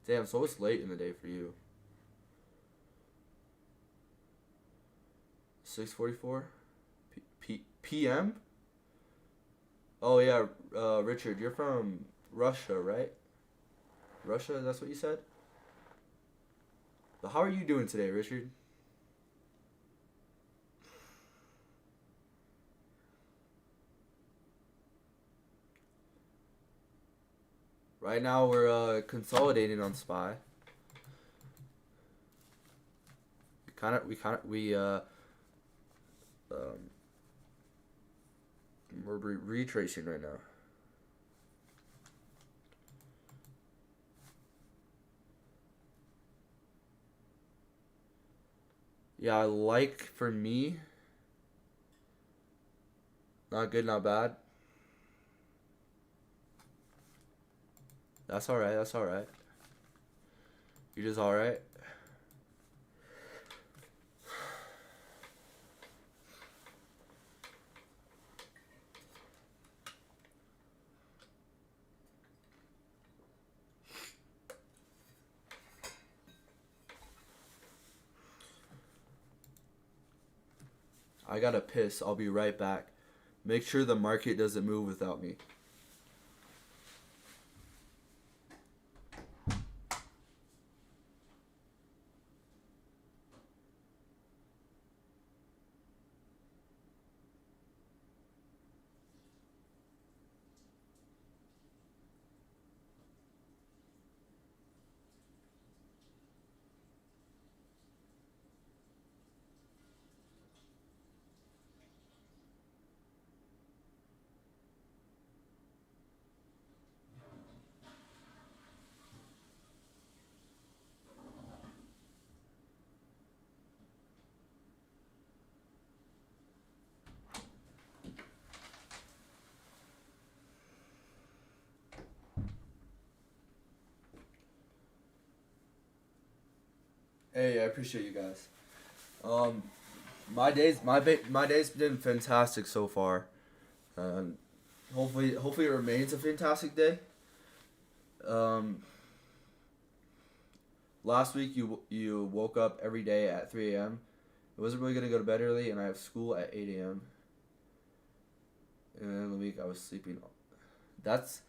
Damn, so it's late in the day for you. 6:44 p.m. Oh yeah, Richard, you're from Russia, right? Russia, that's what you said? But how are you doing today, Richard? Right now we're consolidating on SPY. Um, we're retracing right now. Yeah, like for me, not good, not bad. That's all right. That's all right. You just all right. I gotta piss. I'll be right back. Make sure the market doesn't move without me. Hey, I appreciate you guys. Um, my day's been fantastic so far. Um, hopefully it remains a fantastic day. Um, last week you woke up every day at 3 a.m. I wasn't really gonna go to bed early, and I have school at 8 a.m. And then the week I was sleeping. That's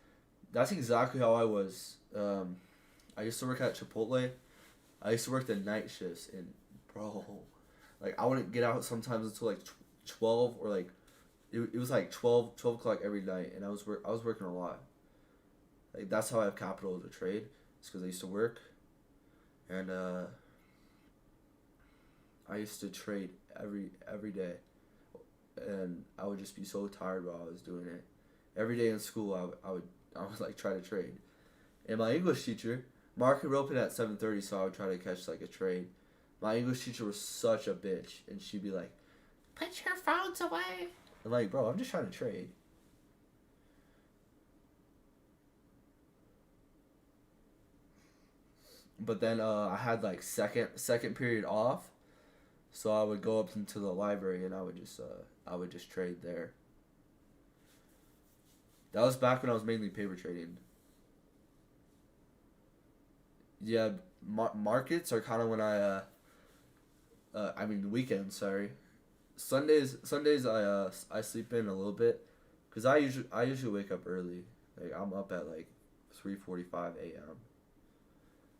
that's exactly how I was. I used to work at Chipotle. I used to work the night shifts, and bro, like I wouldn't get out sometimes until like 12 or like it was like 12 o'clock every night, and I was working a lot. Like that's how I have capital to trade. It's because I used to work, and I used to trade every day, and I would just be so tired while I was doing it. Every day in school, I would like try to trade. And my English teacher, market would open at 7:30, so I would try to catch like a trade. My English teacher was such a bitch, and she'd be like, "Put your phones away." I'm like, bro, I'm just trying to trade. But then I had like second period off, so I would go up into the library and I would just trade there. That was back when I was mainly paper trading. Yeah, markets are kind of when I mean weekends. Sorry, Sundays I sleep in a little bit, cause I usually wake up early. Like I'm up at like 3:45 a.m.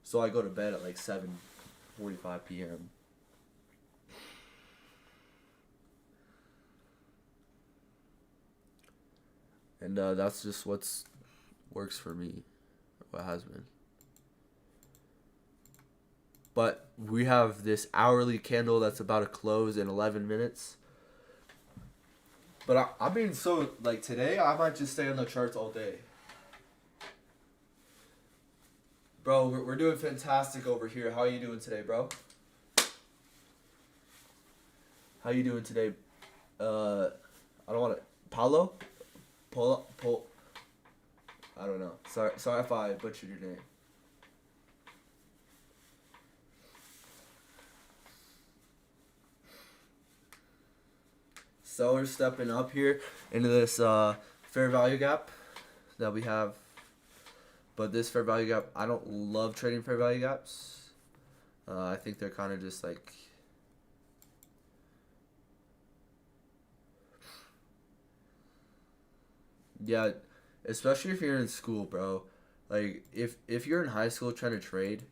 So I go to bed at like 7:45 p.m. And that's just what's works for me. What has been. But we have this hourly candle that's about to close in 11 minutes. But I mean, so like today, I might just stay on the charts all day. Bro, we're doing fantastic over here. How are you doing today, bro? How you doing today? I don't want to. Paulo? Pol. I don't know. Sorry if I butchered your name. Sellers stepping up here into this fair value gap that we have. But this fair value gap, I don't love trading fair value gaps. I think they're kind of just like, yeah, especially if you're in school, bro. Like if you're in high school trying to trade,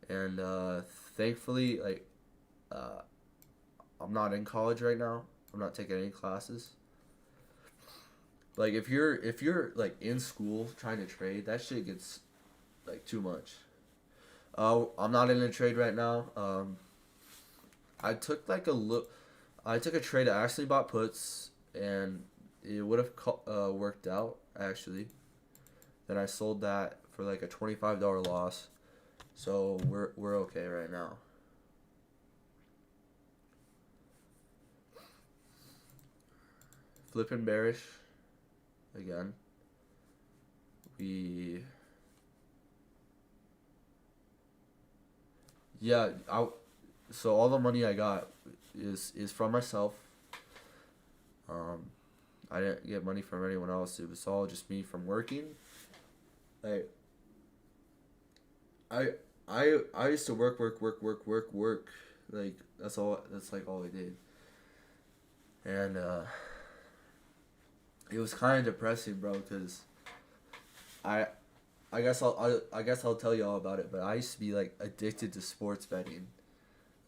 and thankfully uh, I'm not in college right now. I'm not taking any classes. Like if you're like in school trying to trade, that shit gets like too much. I'm not in a trade right now. I took like a look. I took a trade. I actually bought puts, and it would have worked out actually. Then I sold that for like a $25 loss. So we're okay right now. Flipping bearish again. We yeah. So all the money I got is from myself. Um, I didn't get money from anyone else. It was all just me from working. Like I I used to work. Like that's all. That's like all I did, and it was kind of depressing, bro. Cause I I guess I'll tell you all about it. But I used to be like addicted to sports betting.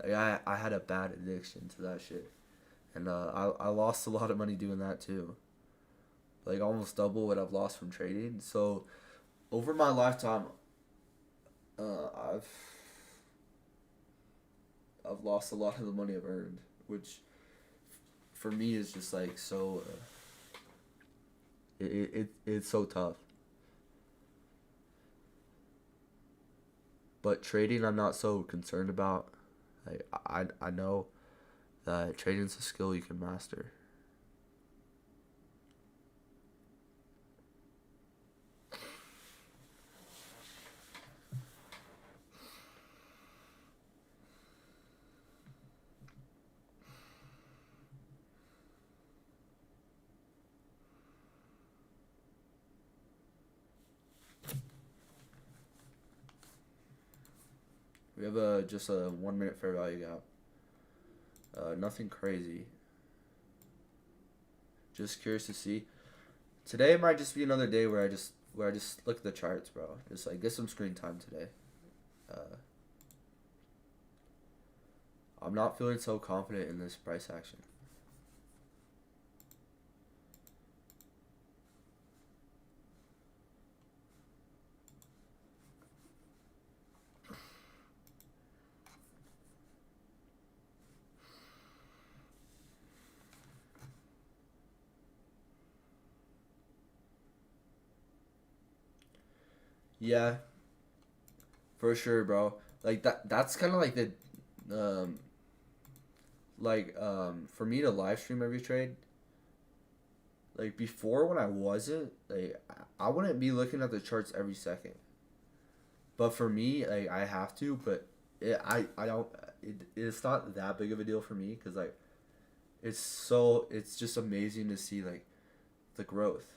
Like I had a bad addiction to that shit, and I lost a lot of money doing that too. Like almost double what I've lost from trading. So over my lifetime, uh, I've I've lost a lot of the money I've earned, which for me is just like so. It's so tough. But trading, I'm not so concerned about. I know that trading's a skill you can master. We have just a 1 minute fair value gap. Nothing crazy. Just curious to see. Today might just be another day where I just look at the charts, bro. Just like get some screen time today. I'm not feeling so confident in this price action. Yeah, for sure, bro. Like that's kind of like the um for me to live stream every trade, like before when I wasn't, like I wouldn't be looking at the charts every second. But for me, like I have to, but I don't it's not that big of a deal for me cuz like it's just amazing to see like the growth.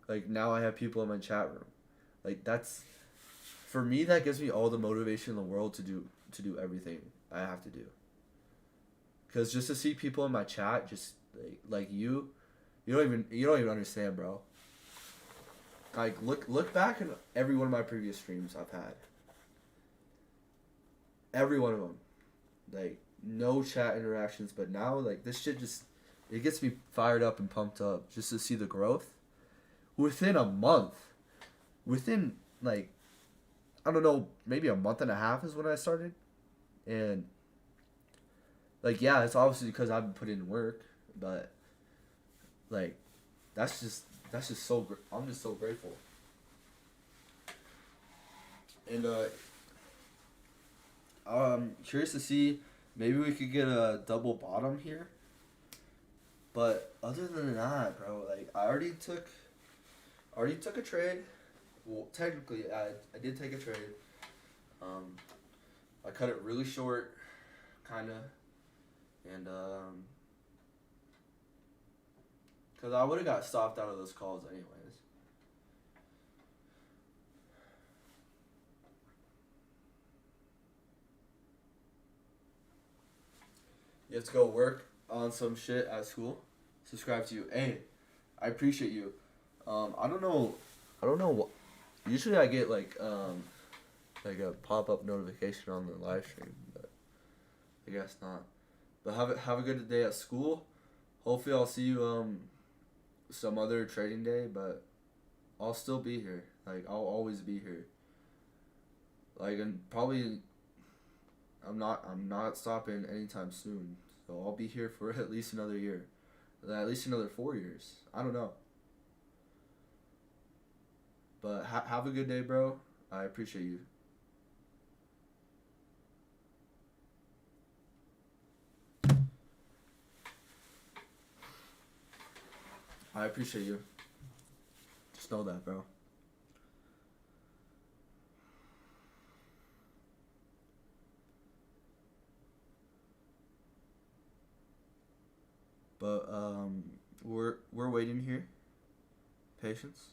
Like now I have people in my chat room. Like that's for me that gives me all the motivation in the world to do everything I have to do. Cuz just to see people in my chat just like you don't even understand, bro. Like look back at every one of my previous streams I've had. Every one of them. Like no chat interactions, but now like this shit just it gets me fired up and pumped up just to see the growth within a month. Within like I don't know, maybe a month and a half is when I started. And like yeah, it's obviously because I've been putting in work, but like that's just I'm just so grateful. And curious to see maybe we could get a double bottom here. But other than that, bro, like I already took a trade. Well, technically, I did take a trade. Um, I cut it really short, kind of, and cause I would have got stopped out of those calls anyways. You have to go work on some shit at school. Subscribe to you. Hey, I appreciate you. I don't know. I don't know what. Usually I get like a pop up notification on the live stream, but I guess not. But have a good day at school. Hopefully I'll see you some other trading day, but I'll still be here. Like I'll always be here. Like and probably I'm not stopping anytime soon. So I'll be here for at least another year. At least another 4 years. I don't know. But have a good day, bro. I appreciate you. I appreciate you. Just know that, bro. But we're waiting here. Patience.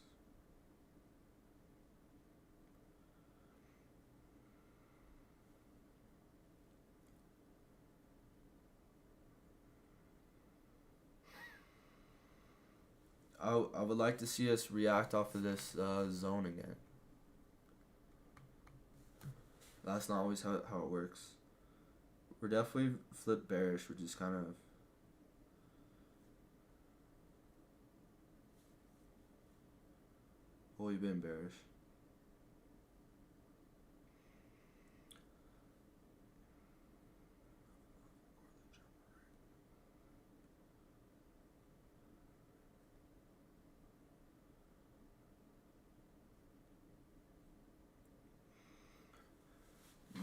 I would like to see us react off of this zone again. That's not always how it works. We're definitely flip bearish, which is kind of. Well, we've been bearish.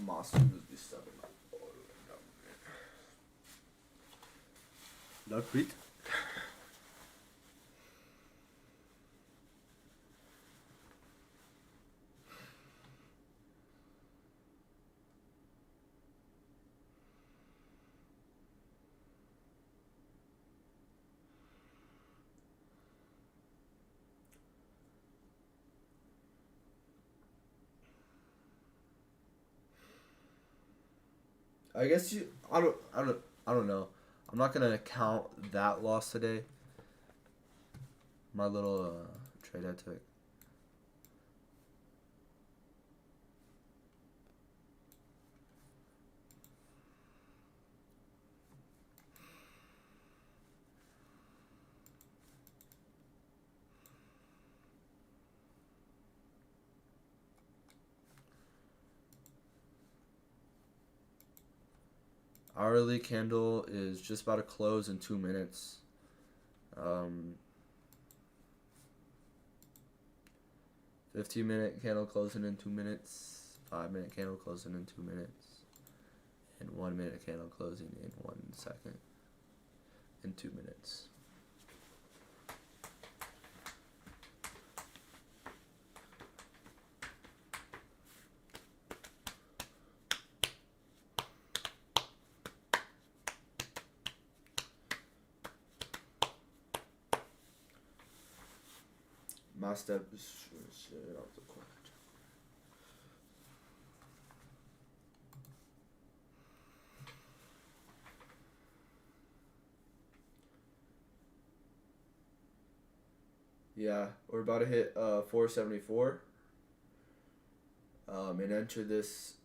Master will be stepping up. Not quit. I guess you. I don't know. I'm not gonna count that loss today. My little trade I took. Hourly candle is just about to close in 2 minutes. 15-minute candle closing in 2 minutes. 5-minute candle closing in 2 minutes. And 1-minute candle closing in 1 second. In 2 minutes. My step is shit off the corner. Yeah, we're about to hit 474 and enter this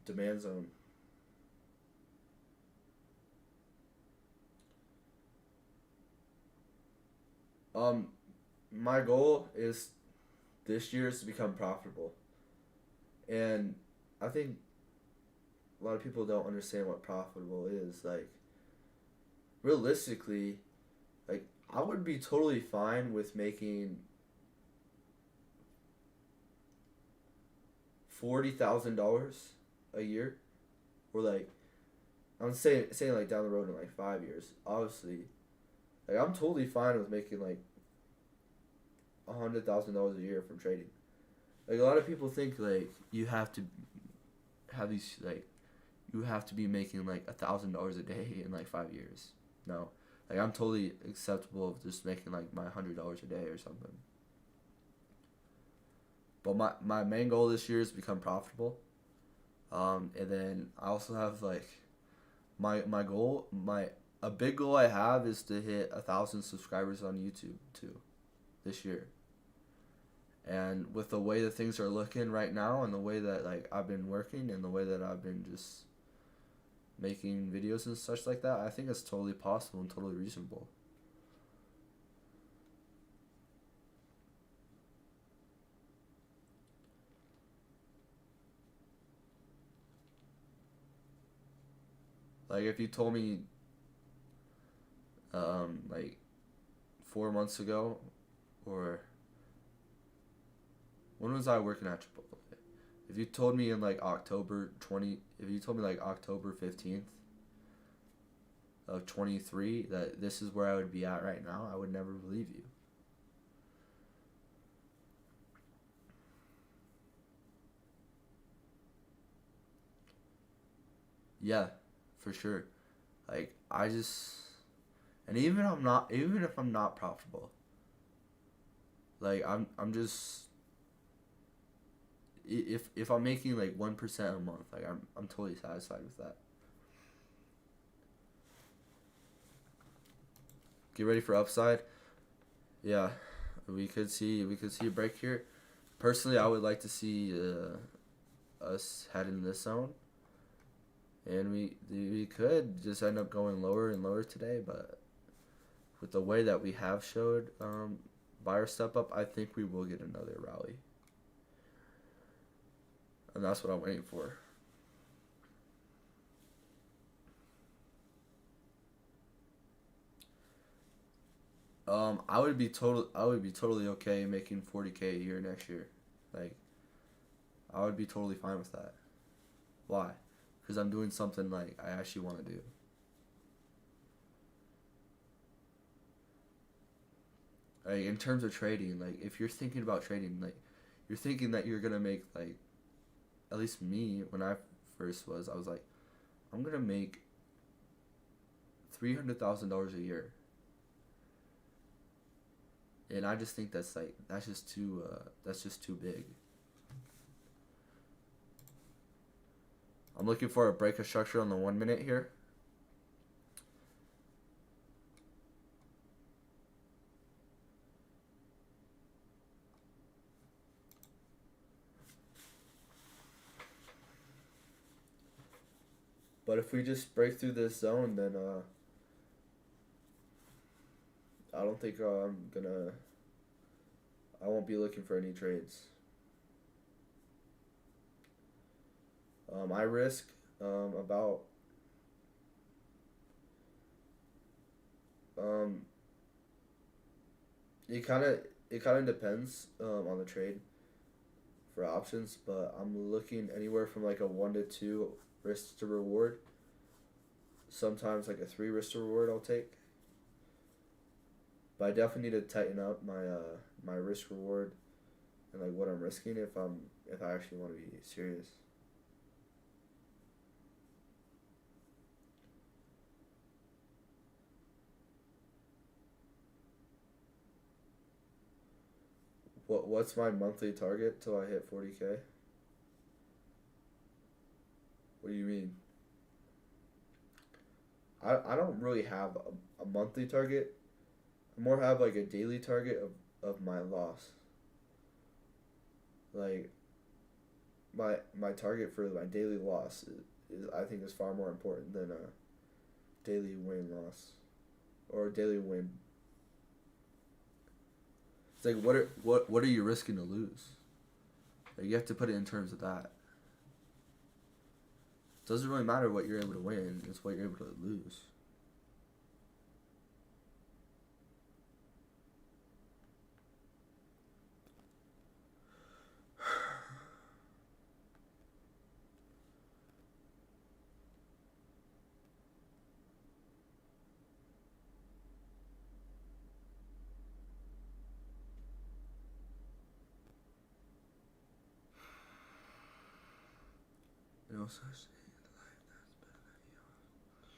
demand zone. My goal is this year is to become profitable. And I think a lot of people don't understand what profitable is. Like, realistically, like, I would be totally fine with making $40,000 a year, or like, I'm saying like down the road in like 5 years. Obviously, like I'm totally fine with making like $100,000 a year from trading. Like a lot of people think like you have to have these like you have to be making like $1,000 a day in like 5 years. No, like I'm totally acceptable of just making like my $100 a day or something. But my main goal this year is to become profitable. And then I also have like my goal my a big goal I have is to hit 1,000 subscribers on YouTube too, this year. And with the way that things are looking right now, and the way that like I've been working, and the way that I've been just making videos and such like that, I think it's totally possible and totally reasonable. Like if you told me like 4 months ago, or when was I working at Chipotle? If you told me in like if you told me like October 15th of 23 that this is where I would be at right now, I would never believe you. Yeah, for sure. Like I just, and even if I'm not profitable, like I'm just, if I'm making like 1% a month, like I'm totally satisfied with that. Get ready for upside. Yeah, we could see a break here. Personally, I would like to see us head in this zone, and we could just end up going lower and lower today. But with the way that we have showed buyer step up, I think we will get another rally, and that's what I'm waiting for. I would be totally okay making 40K a year next year. Like I would be totally fine with that. Why? Because I'm doing something like I actually want to do. Like in terms of trading, like if you're thinking about trading, like you're thinking that you're gonna make like, at least me when I first was, I was like, I'm gonna make $300,000 a year, and I just think that's like that's just too big. I'm looking for a break of structure on the 1 minute here. But if we just break through this zone, then I don't think I won't be looking for any trades. I risk about um, it kind of depends on the trade for options, but I'm looking anywhere from like a 1 to 2 risk to reward. Sometimes like a 3 risk to reward I'll take. But I definitely need to tighten up my risk reward and like what I'm risking if I actually want to be serious. What's my monthly target till I hit 40K? What do you mean? I don't really have a monthly target. I more have like a daily target of my loss. Like my target for my daily loss is I think is far more important than a daily win loss or a daily win. It's like what are you risking to lose? Like, you have to put it in terms of that. It doesn't really matter what you're able to win, it's what you're able to lose. You know, such thing in life that's better than yours.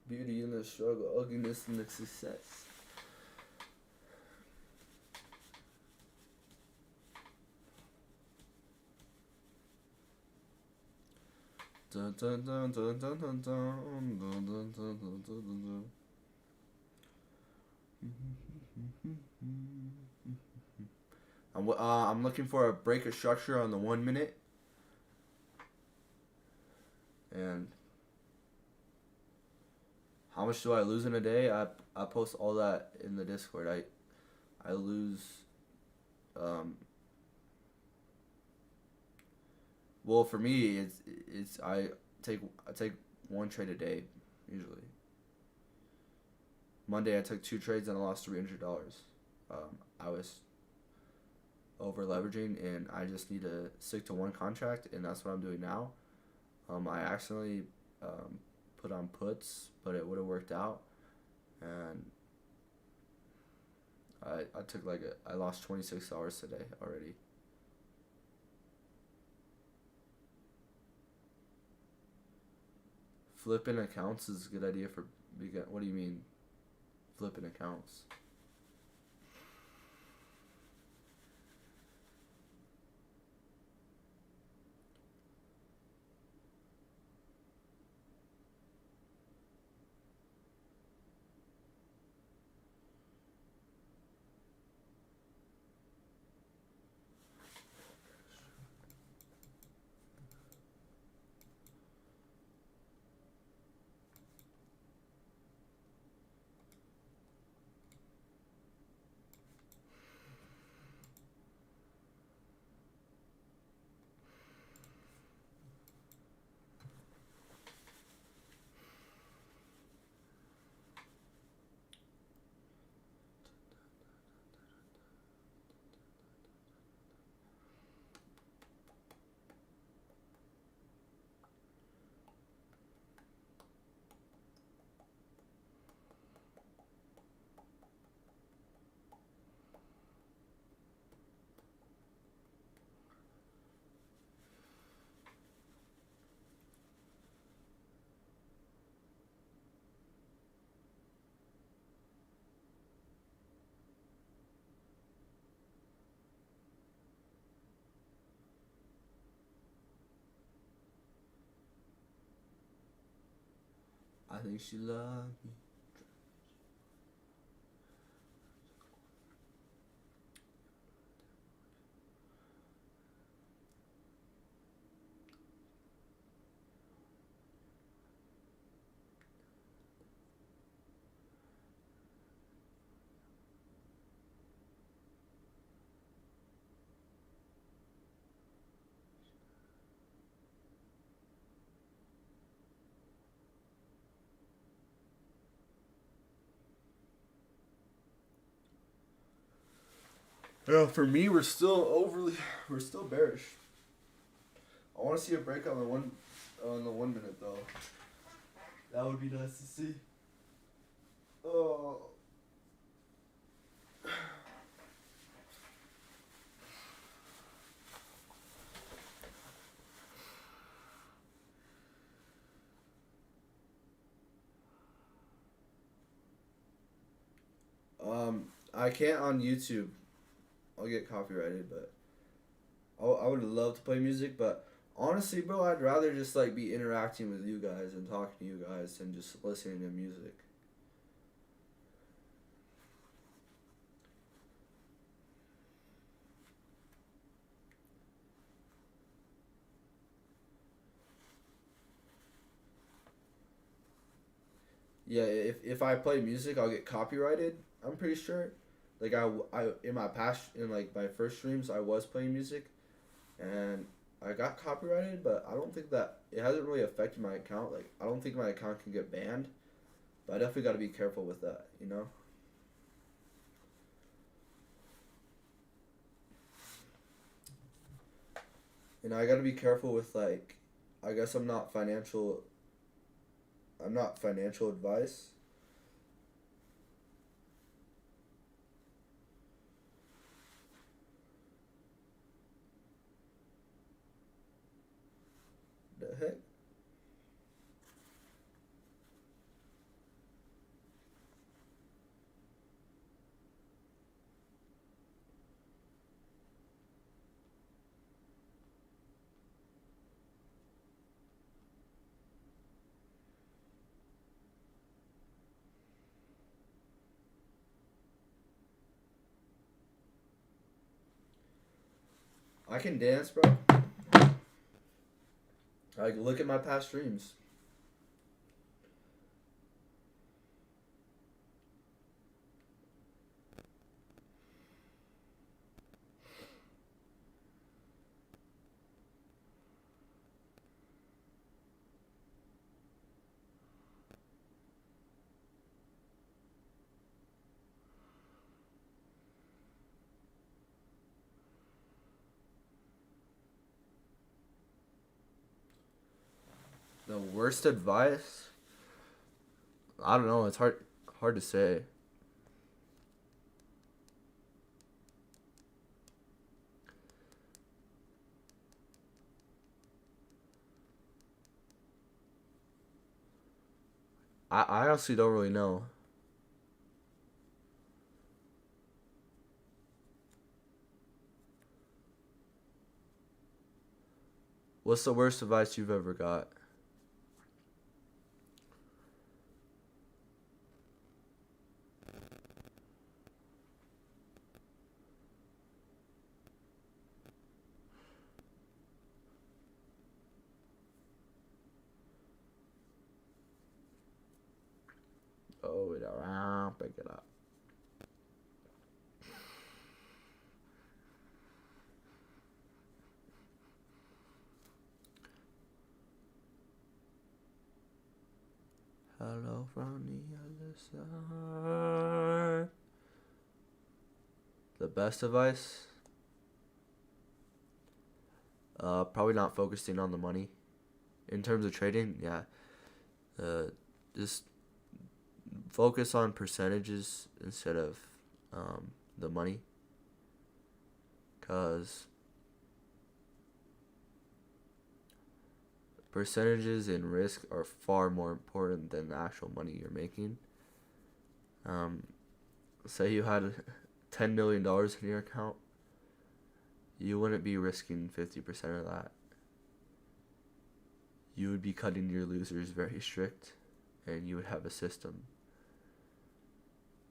Beauty in the struggle, ugliness in the success. Dun, dun, dun, dun, dun, dun, dun, dun, dun, dun, dun, dun, dun. I'm looking for a break of structure on the 1 minute. And how much do I lose in a day? I post all that in the Discord. I lose well, for me it's I take 1 trade a day usually. Monday I took 2 trades and I lost $300. I was over leveraging and I just need to stick to 1 contract, and that's what I'm doing now. I accidentally put on puts, but it would have worked out, and I took I lost $26 today already. Flipping accounts is a good idea for what do you mean? Flipping accounts. I think she loved me. Yeah, for me, we're still bearish. I want to see a break on the 1 minute though. That would be nice to see. Oh. I can't on YouTube. I'll get copyrighted, but I would love to play music, but honestly, bro, I'd rather just like be interacting with you guys and talking to you guys than just listening to music. Yeah, if I play music, I'll get copyrighted. I'm pretty sure. Like I in my past in like my first streams, I was playing music, and I got copyrighted, but I don't think that it hasn't really affected my account. Like I don't think my account can get banned, but I definitely got to be careful with that. You know. And I got to be careful with like, I guess I'm not financial. I'm not financial advice. The heck? I can dance, bro. Like, look at my past streams. The worst advice? I don't know. It's hard to say. I honestly don't really know. What's the worst advice you've ever got? Oh, it around, pick it up. Hello from the other side. The best advice? Probably not focusing on the money. In terms of trading, yeah. Just focus on percentages instead of the money. Because percentages and risk are far more important than the actual money you're making. Say you had $10 million in your account, you wouldn't be risking 50% of that. You would be cutting your losers very strict, and you would have a system.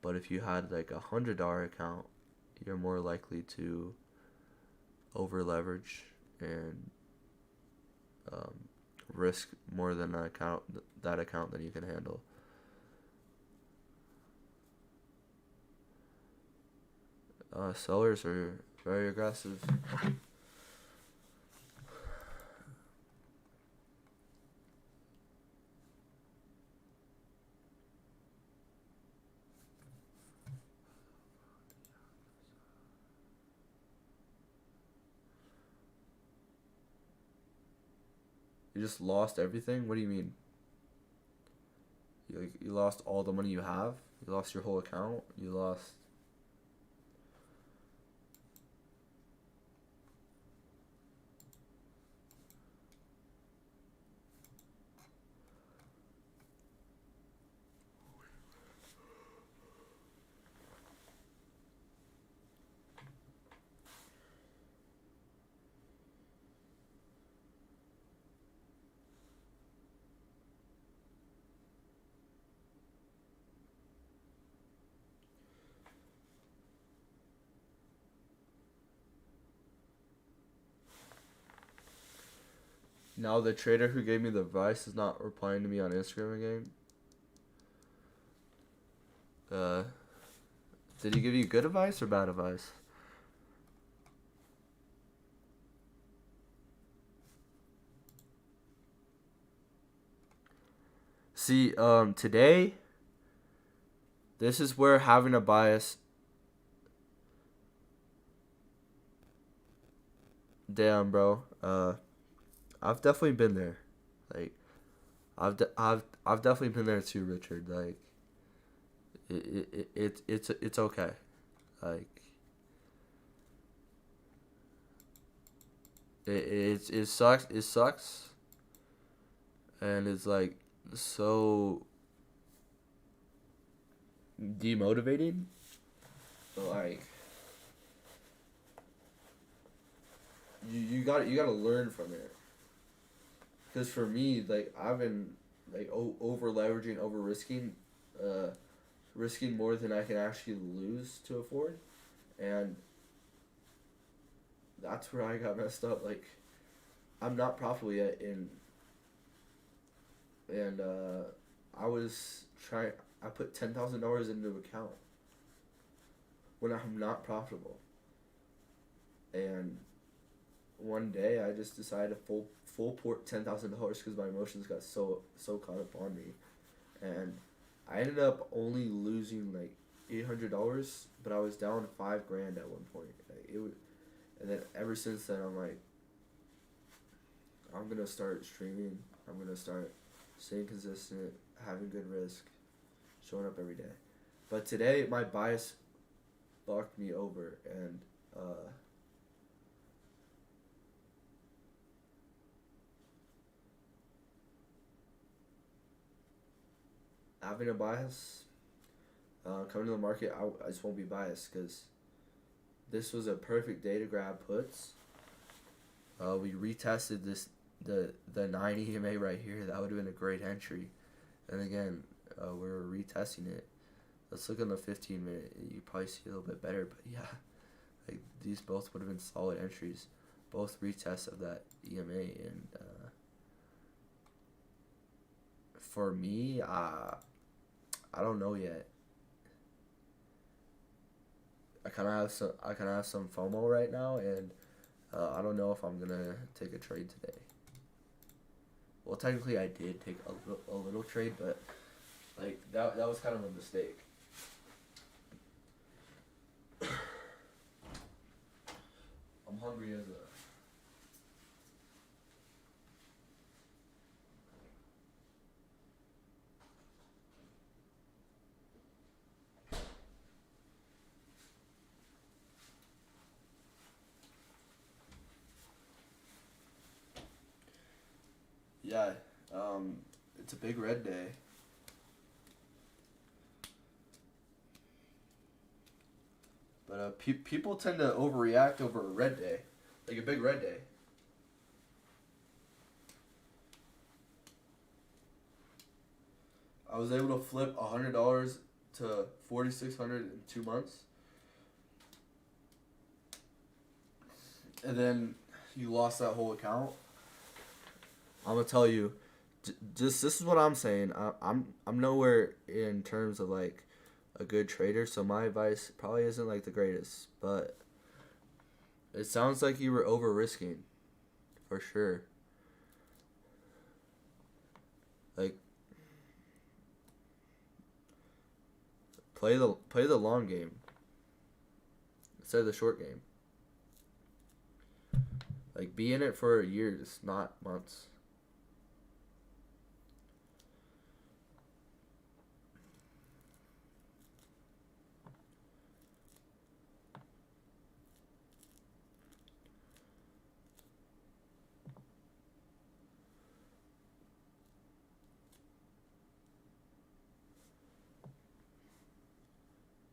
But if you had like $100 account, you're more likely to over leverage and risk more than that account than you can handle. Sellers are very aggressive. You just lost everything? What do you mean? You lost all the money you have? You lost your whole account? You lost... Now the trader who gave me the advice is not replying to me on Instagram again. Did he give you good advice or bad advice? See, today, this is where having a bias... Damn, bro. I've definitely been there. Like, I've definitely been there too, Richard. Like, it's okay. Like, it sucks. It sucks, and it's like so demotivating. But like, you gotta learn from it. Because for me, like, I've been like over leveraging, over risking, risking more than I can actually lose to afford, and that's where I got messed up. Like, I'm not profitable yet, and I was trying. I put $10,000 into an account when I'm not profitable, and one day I just decided to full port $10,000 because my emotions got so caught up on me, and I ended up only losing like $800, but I was down $5,000 at one point. Like, it would, and then ever since then I'm like, I'm gonna start streaming. I'm gonna start staying consistent, having good risk, showing up every day. But today my bias fucked me over, and having a bias, coming to the market, I just won't be biased because this was a perfect day to grab puts. We retested the 9 EMA right here. That would have been a great entry. And again, we're retesting it. Let's look on the 15 minute. You probably see a little bit better, but yeah, like these both would have been solid entries. Both retests of that EMA, and for me, I don't know yet. I kind of have some FOMO right now, and I don't know if I'm gonna take a trade today. Well, technically I did take a little trade, but like that was kind of a mistake. I'm hungry as a... Yeah, it's a big red day. But people tend to overreact over a red day, like a big red day. I was able to flip $100 to 4,600 in 2 months, and then you lost that whole account. I'm gonna tell you, just this is what I'm saying. I'm nowhere in terms of like a good trader, so my advice probably isn't like the greatest, but it sounds like you were over risking, for sure. Like play the long game instead of the short game. Like be in it for years, not months.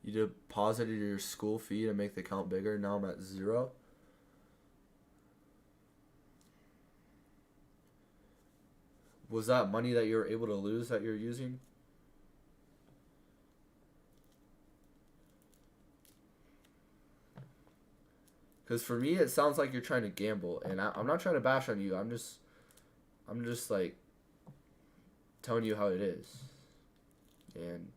You deposited your school fee to make the account bigger. Now I'm at 0. Was that money that you were able to lose that you're using? Because for me, it sounds like you're trying to gamble, and I'm not trying to bash on you. I'm just like telling you how it is, and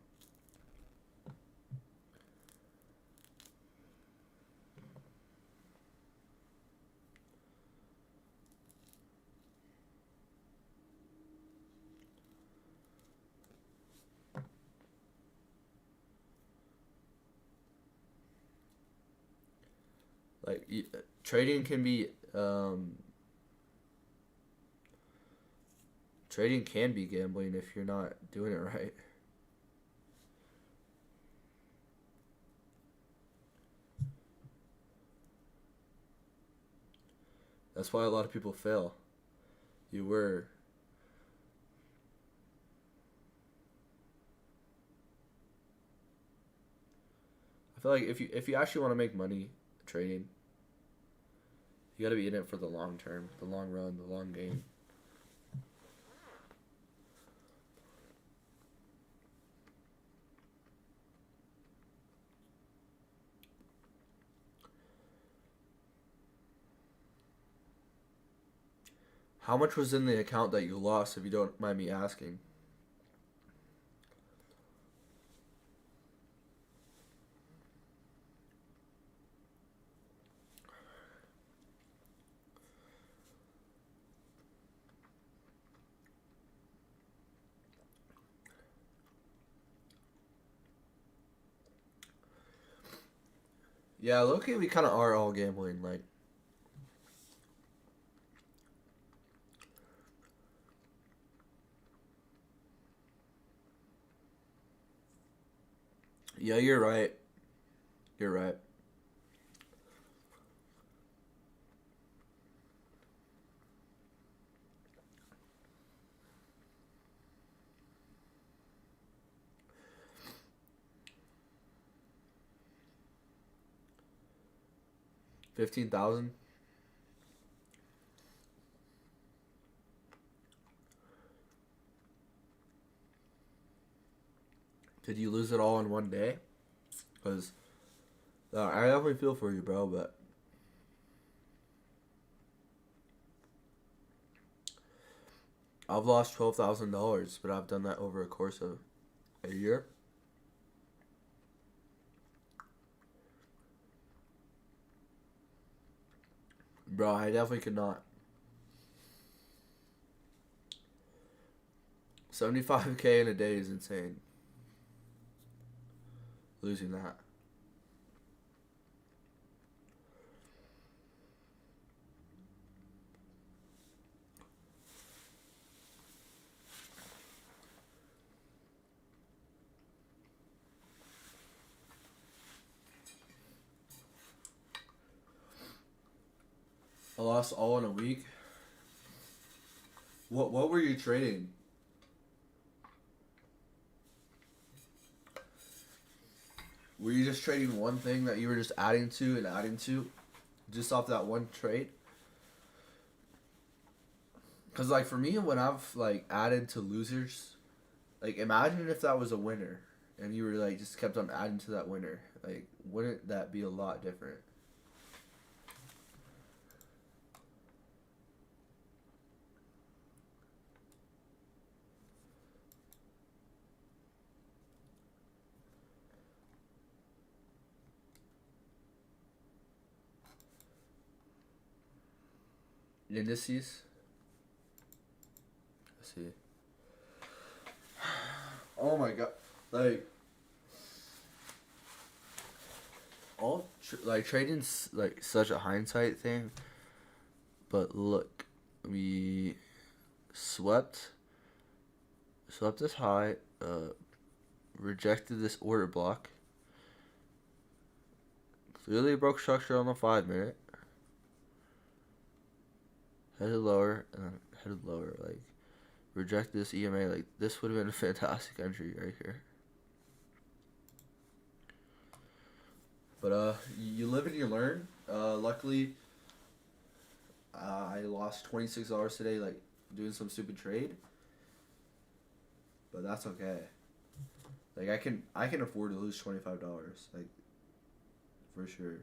like trading can be trading can be gambling if you're not doing it right. That's why a lot of people fail. You were. I feel like if you actually want to make money trading, you got to be in it for the long term, the long run, the long game. How much was in the account that you lost, if you don't mind me asking? Yeah, low-key, we kind of are all gambling. Like, yeah, you're right. You're right. $15,000. Did you lose it all in one day? Because I definitely feel for you, bro. But I've lost $12,000, but I've done that over a course of a year. Bro, I definitely could not. 75K in a day is insane. Losing that. I lost all in a week. What were you trading? Were you just trading one thing that you were just adding to and adding to, just off that one trade? Cause like for me, when I've like added to losers, Like, imagine if that was a winner, and you were like just kept on adding to that winner. Like, wouldn't that be a lot different? Indices. Let's see. Oh my god! Like, like trading's like such a hindsight thing. But look, we swept this high, rejected this order block. Clearly broke structure on the 5 minute. Headed lower and then headed lower. Like, reject this EMA. Like, this would have been a fantastic entry right here. But you live and you learn. Luckily, I lost $26 today, like doing some stupid trade. But that's okay. Like, I can afford to lose $25, like, for sure.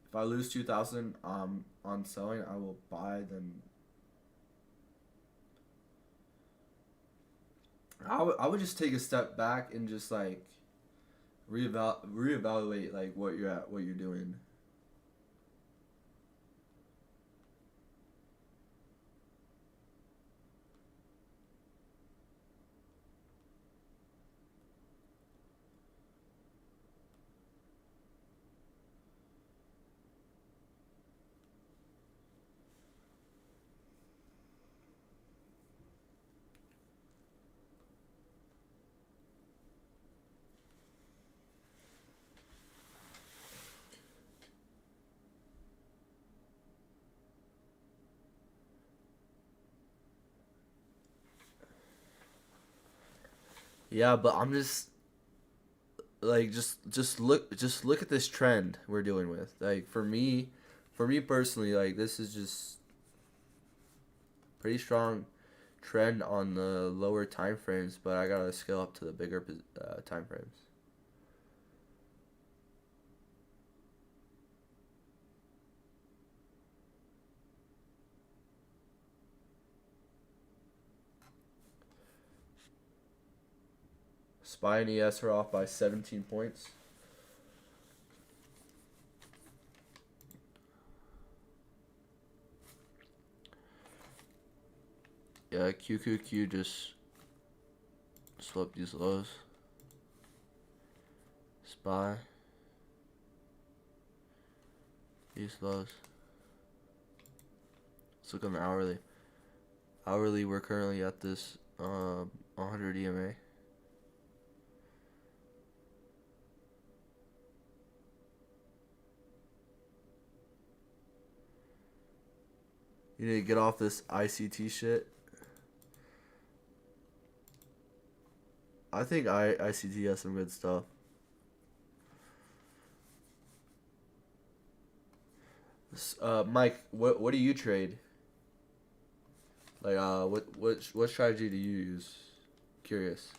If I lose 2,000 on selling, I will buy. Then I would just take a step back and just like reevaluate like what you're at, what you're doing. Yeah, but I'm just like just look at this trend we're dealing with. Like, for me personally, like, this is just pretty strong trend on the lower time frames, but I gotta scale up to the bigger time frames. SPY and ES are off by 17 points. Yeah, QQQ just swept these lows. SPY, these lows. Let's look on the hourly. Hourly, we're currently at this 100 EMA. You need to get off this ICT shit. I think ICT has some good stuff. Mike, what do you trade? Like, what strategy do you use? Curious.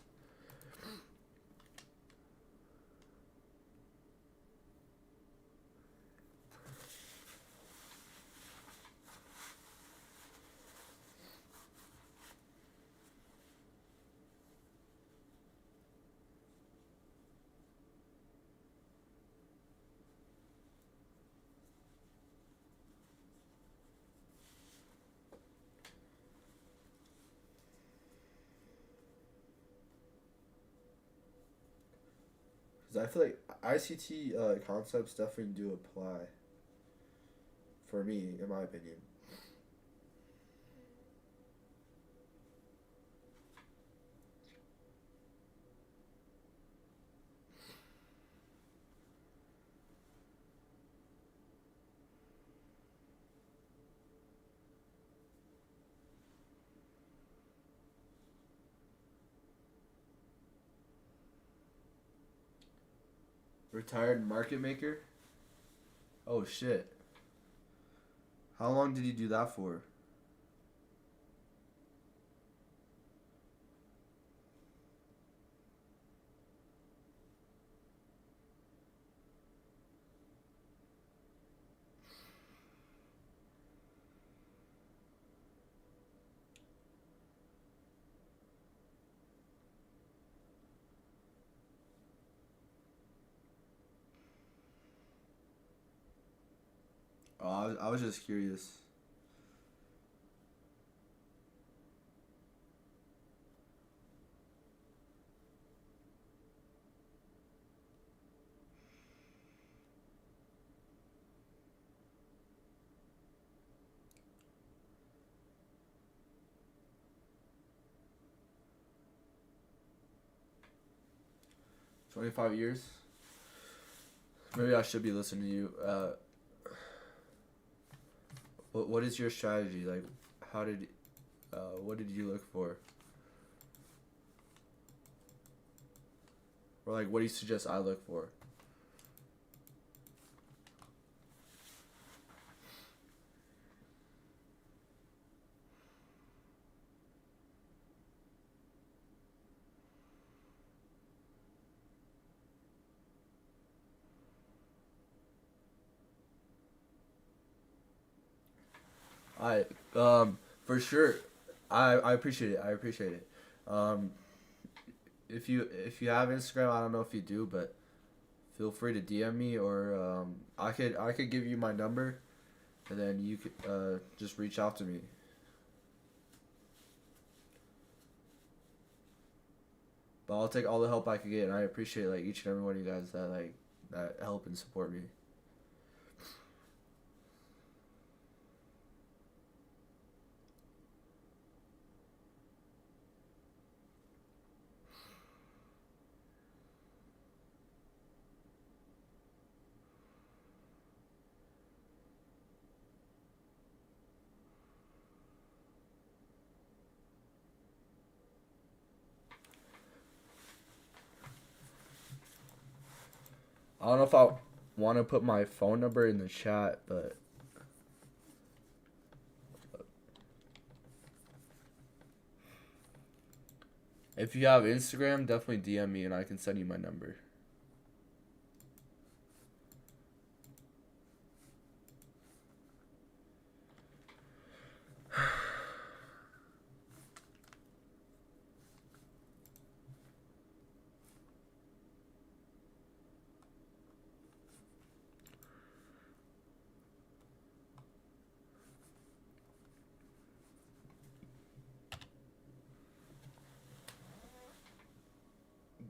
Because I feel like ICT concepts definitely do apply. For me, in my opinion. Retired market maker? Oh shit. How long did you do that for? Oh, I was just curious. $25. Maybe I should be listening to you. What is your strategy? Like, what did you look for? Or like, what do you suggest I look for? I for sure. I appreciate it. I appreciate it. Um, if you have Instagram, I don't know if you do, but feel free to DM me, or I could give you my number, and then you could just reach out to me. But I'll take all the help I can get, and I appreciate like each and every one of you guys that help and support me. I don't know if I want to put my phone number in the chat, but if you have Instagram, definitely DM me and I can send you my number.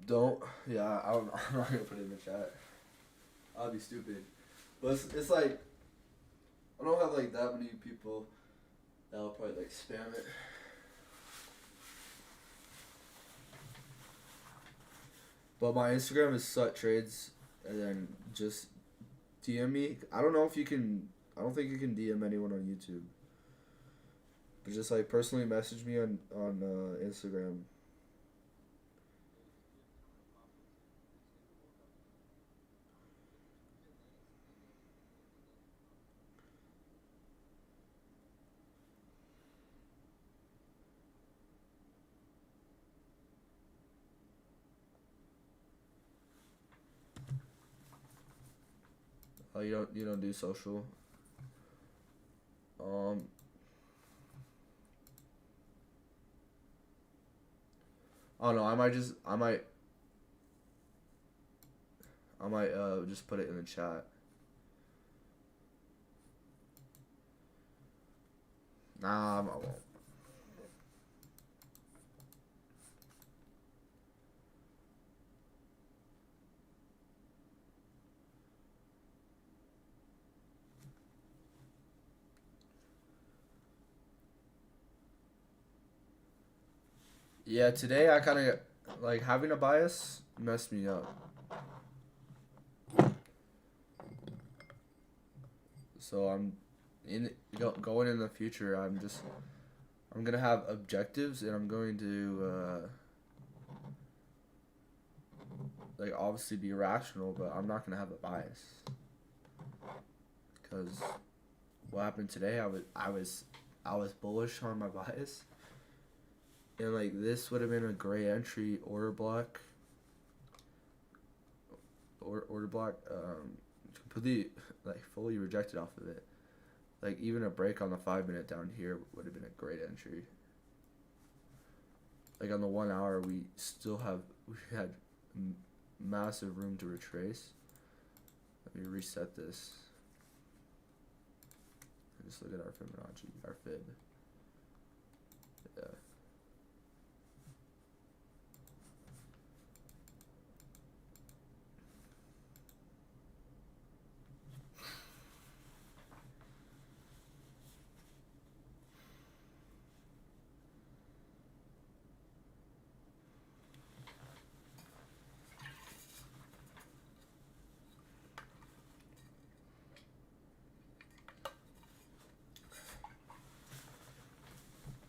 Don't. Yeah, I'm not gonna put it in the chat. I'll be stupid. But it's like I don't have like that many people that'll probably like spam it. But my Instagram is Sut Trades, and then just DM me. I don't know if you can. I don't think you can DM anyone on YouTube. But just like personally message me on Instagram. Oh, you don't do social. Um, I don't know. I might just put it in the chat. Nah, I won't. Yeah, today I kind of like having a bias messed me up. So going in the future. I'm gonna have objectives, and I'm going to like obviously be rational, but I'm not gonna have a bias. Because what happened today, I was bullish on my bias, and like this would have been a great entry order block. Order block, completely like fully rejected off of it. Like even a break on the 5 minute down here would have been a great entry. Like on the 1 hour, we had massive room to retrace. Let me reset this. Just look at our Fibonacci, our fib. Yeah.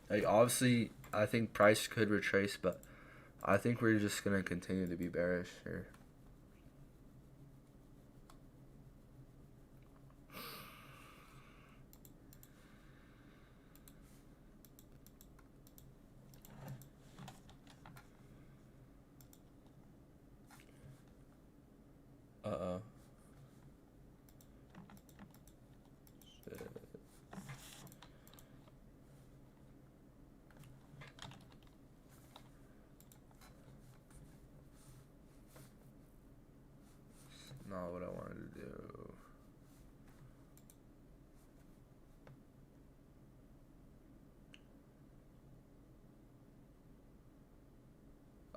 Like obviously, I think price could retrace, but I think we're just gonna continue to be bearish here. Uh-oh. Shit. Not what I wanted to do.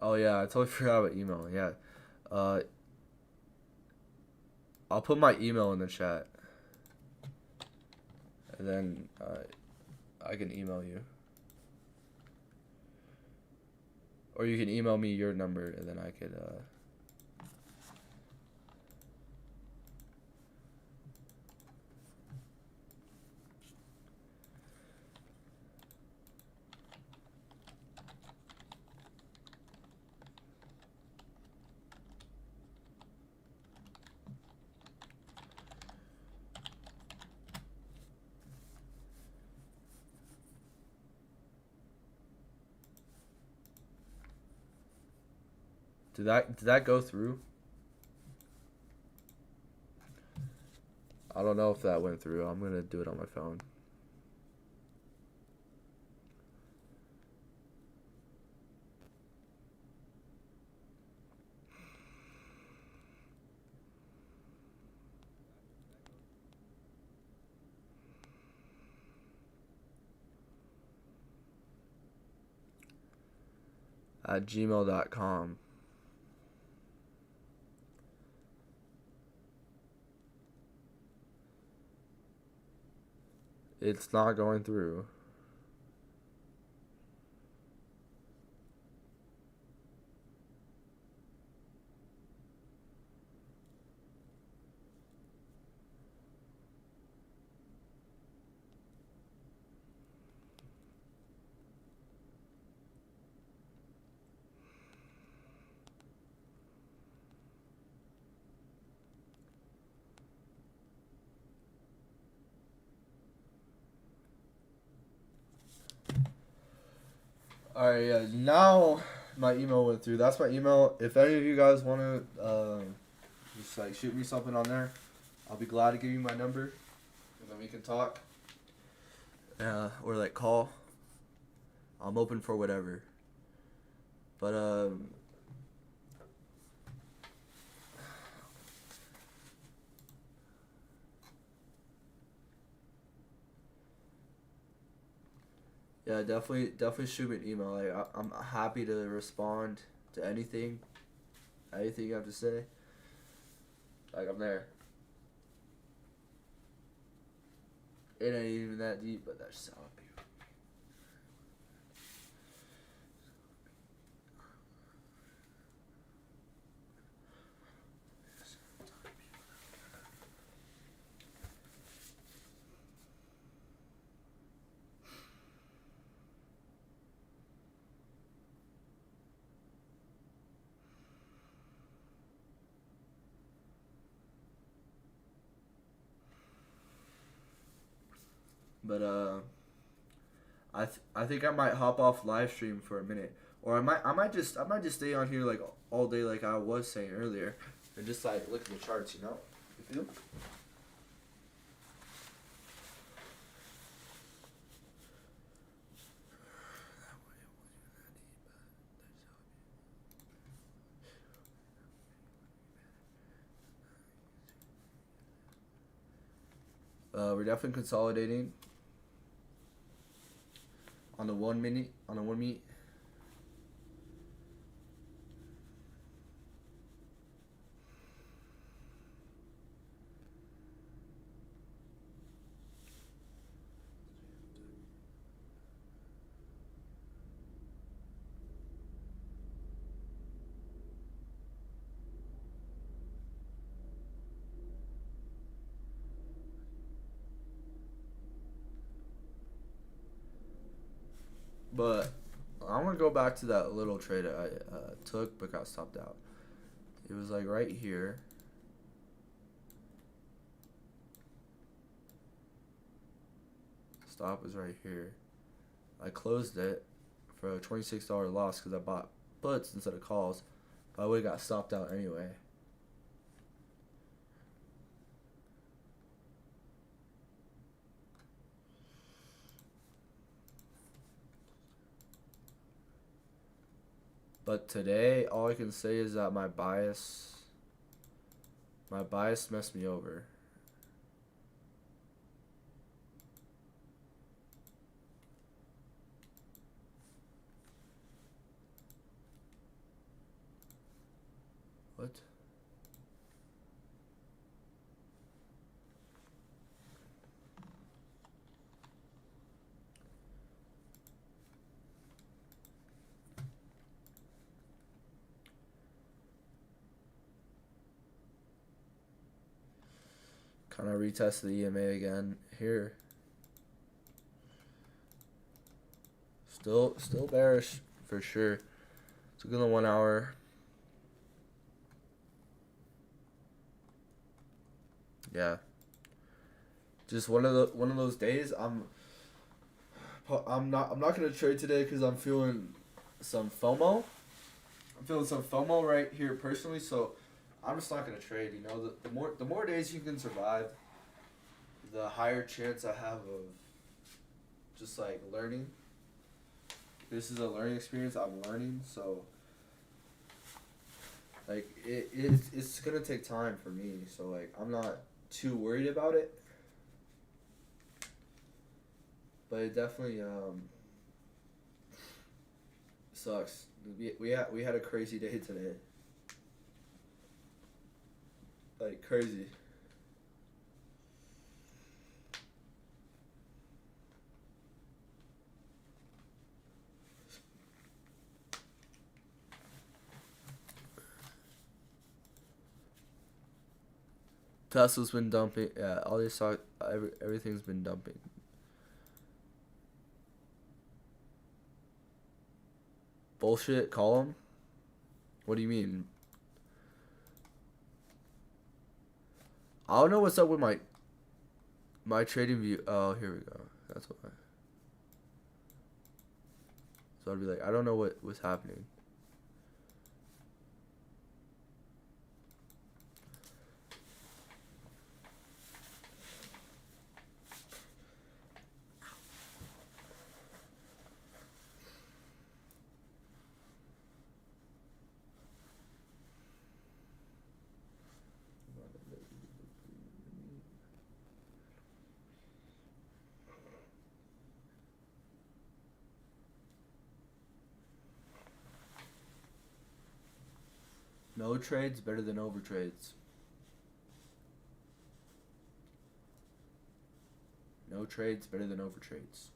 Oh yeah, I totally forgot about email. Yeah. Uh, I'll put my email in the chat. And then I can email you. Or you can email me your number and then I could did that go through? I don't know if that went through. I'm gonna do it on my phone. At gmail.com. It's not going through. Alright, yeah, now my email went through. That's my email. If any of you guys want to just like shoot me something on there, I'll be glad to give you my number, and then we can talk. Or like call. I'm open for whatever. But yeah, definitely shoot me an email. Like I'm happy to respond to anything you have to say. Like I'm there. It ain't even that deep, but that's so beautiful. But I think I might hop off live stream for a minute, or I might just stay on here like all day, like I was saying earlier, and just like look at the charts. You know, you feel? We're definitely consolidating on the 1 minute, on the 1 minute. But I'm gonna go back to that little trade I took but got stopped out. It was like right here. Stop was right here. I closed it for a $26 loss because I bought puts instead of calls. But I would have got stopped out anyway. But today, all I can say is that my bias messed me over. What? Kind of retest the EMA again here. Still bearish for sure. Took in the 1 hour. Yeah. Just one of those days. I'm not gonna trade today because I'm feeling some FOMO. I'm feeling some FOMO right here personally, so I'm just not gonna trade. You know, the more days you can survive, the higher chance I have of just like learning. This is a learning experience. I'm learning, so like it's gonna take time for me. So like I'm not too worried about it, but it definitely sucks. We had a crazy day today. Like crazy. Tesla's been dumping. Yeah, all these stock, everything's been dumping. Bullshit. Call them. What do you mean? I don't know what's up with my trading view. Oh, here we go. That's why. So I'd be like, I don't know what was happening. No trades better than over trades. No trades better than over trades.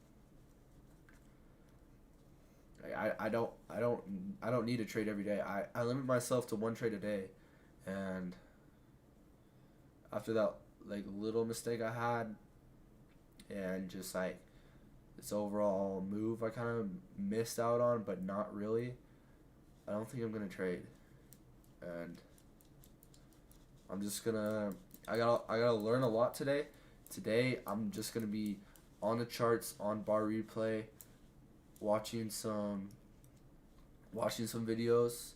I don't need to trade every day. I limit myself to one trade a day, and after that like little mistake I had, and just like this overall move I kind of missed out on, but not really. I don't think I'm gonna trade, and I'm just gonna. I gotta learn a lot today. Today I'm just gonna be on the charts on bar replay, watching some videos,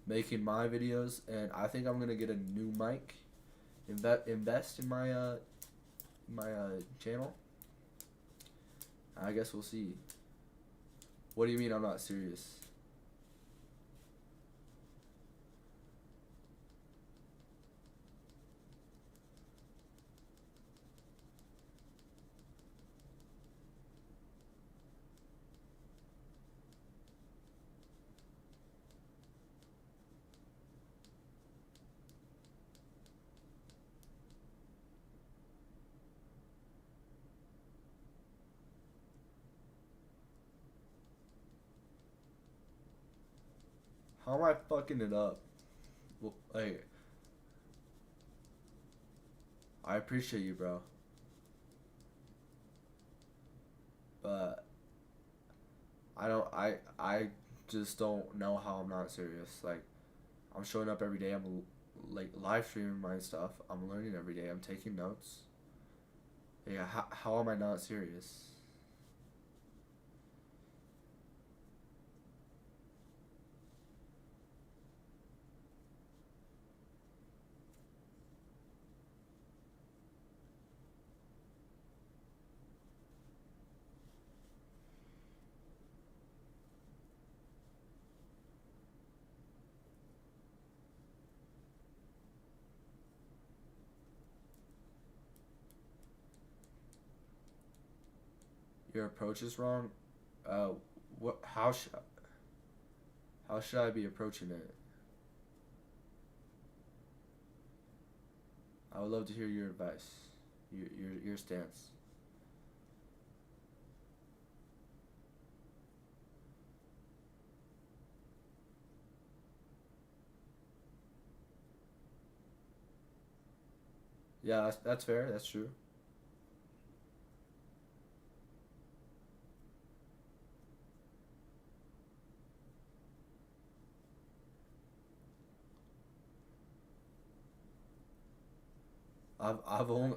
making my videos, and I think I'm gonna get a new mic. Invest in my channel. I guess we'll see. What do you mean I'm not serious? How am I fucking it up? Well, like, I appreciate you, bro. But I just don't know how I'm not serious. Like, I'm showing up every day. I'm like live streaming my stuff. I'm learning every day. I'm taking notes. Yeah, how am I not serious? Your approach is wrong. Uh, what? How should I be approaching it? I would love to hear your advice, your stance. Yeah, that's fair. That's true.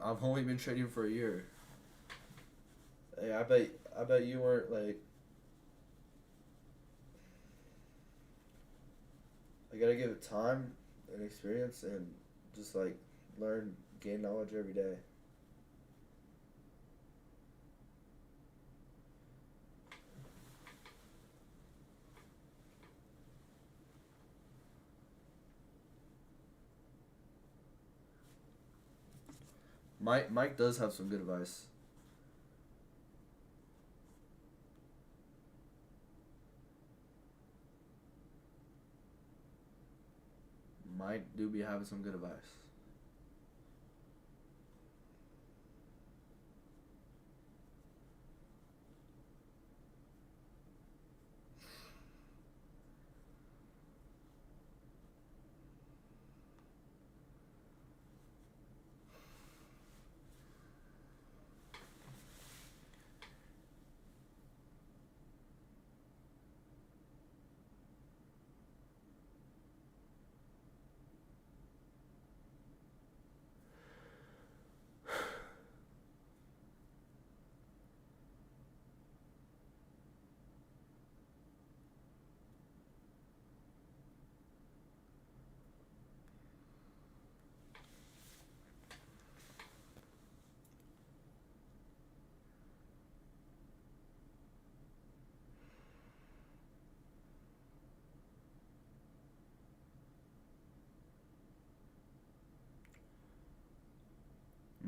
I've only been trading for a year. Hey, I bet you weren't like. I gotta give it time and experience and just like learn, gain knowledge every day. Mike does have some good advice. Mike do be having some good advice.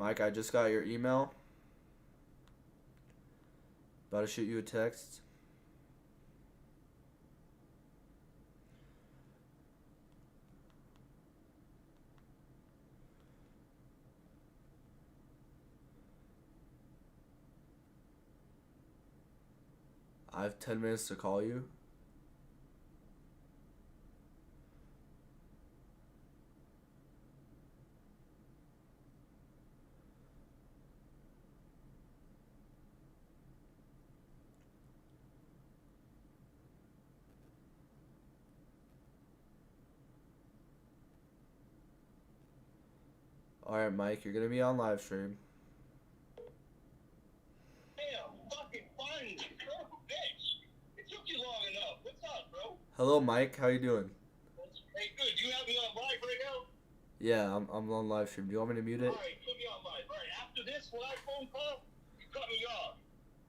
Mike, I just got your email. About to shoot you a text. I have 10 minutes to call you. Alright, Mike, you're gonna be on live stream. Damn. Hello, Mike. How you doing? Hey, good. Do you have me on live right now? Yeah, I'm on live stream. Do you want me to mute All it? right, put me on live. All right, after this live phone call, you cut me off.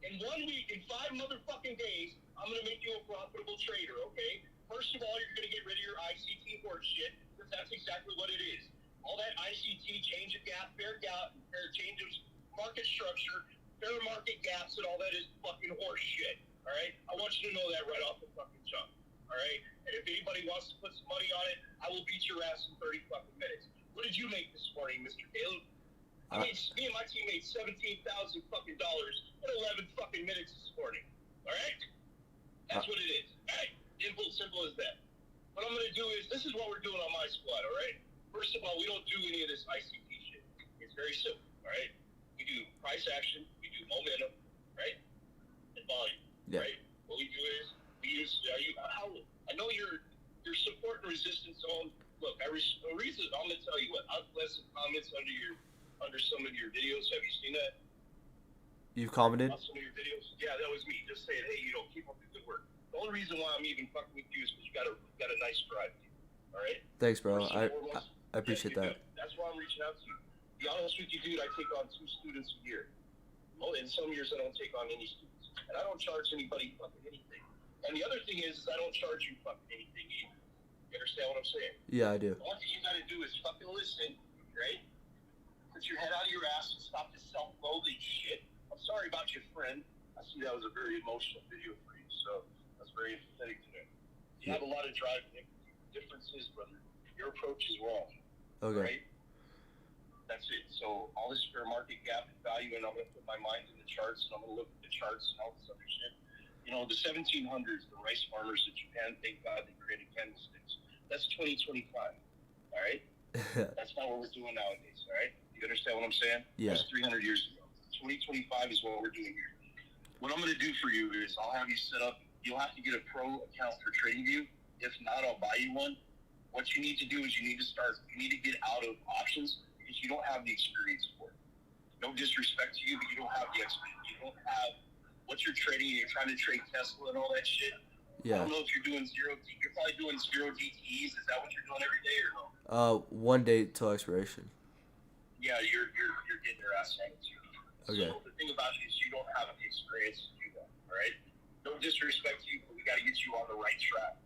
In 1 week, in 5 motherfucking days, I'm going to make you a profitable trader, okay? First of all, you're going to get rid of your ICT horse shit, because that's exactly what it is. All that ICT, change of gap, fair change of market structure, fair market gaps, and all that is fucking horse shit, all right? I want you to know that right off the fucking jump, all right? And if anybody wants to put some money on it, I will beat your ass in 30 fucking minutes. What did you make this morning, Mr. Caleb? Me and my team made $17,000 fucking dollars in 11 fucking minutes this morning. All right? That's what it is. All right? Simple as that. What I'm going to do is, this is what we're doing on my squad, all right? First of all, we don't do any of this ICT shit. It's very simple, all right? We do price action, we do momentum, right? And volume, Yeah. right? What we do is, I know your support and resistance zone. Look, the reason, I'm going to tell you what, I've left some comments under some of your videos. Have you seen that? You've commented? On some of your videos? Yeah, that was me. Just saying, hey, keep up the good work. The only reason why I'm even fucking with you is because you got a nice drive. All right? Thanks, bro. First I and foremost, appreciate that. that's why I'm reaching out to you. To be honest with you, dude, I take on 2 students a year. Well, in some years, I don't take on any students. And I don't charge anybody fucking anything. And the other thing is I don't charge you fucking anything either. You understand what I'm saying? Yeah, I do. All you got to do is fucking listen, right? Put your head out of your ass and stop this self-loathing shit. I'm sorry about your friend. I see that was a very emotional video for you, so that's very empathetic to me. You have a lot of drive differences, brother. Your approach is wrong. Okay. Right? That's it. So all this fair market gap and value, and I'm going to put my mind in the charts, and I'm going to look at the charts and all this other shit. The 1700s, the rice farmers in Japan, thank God they created candlesticks. That's 2025, all right? That's not what we're doing nowadays, all right? You understand what I'm saying? Yeah. That's 300 years ago. 2025 is what we're doing here. What I'm going to do for you is I'll have you set up. You'll have to get a pro account for TradingView. If not, I'll buy you one. What you need to do is you need to get out of options because you don't have the experience for it. No disrespect to you, but you don't have the experience. You don't have what you're trading. You're trying to trade Tesla and all that shit. Yeah. I don't know if you're doing you're probably doing zero DTEs. Is that what you're doing every day or no? 1 day till expiration. Yeah, you're getting your ass handed to you. Okay. So the thing about it is you don't have the experience to do that, all right? No disrespect to you, but we got to get you on the right track.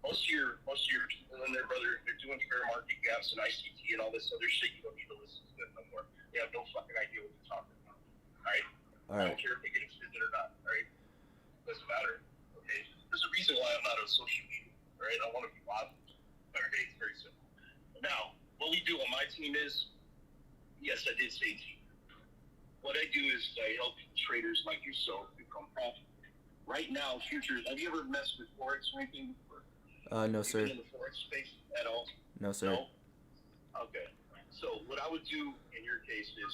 Most of your people in there, brother, they're doing fair market gaps and ICT and all this other shit. You don't need to listen to them no more. They have no fucking idea what they're talking about, all right? All I right. don't care if they get extended or not, all right? Doesn't matter, okay? There's a reason why I'm not on social media, all right? I want to be positive. All right, it's very simple. Now, what we do on my team is, yes, I did say team. What I do is I help traders like yourself become profitable. Right now, futures, have you ever messed with Forex or anything before? No, sir. Been in the Forex space at all? No, sir. No? Okay. So what I would do in your case is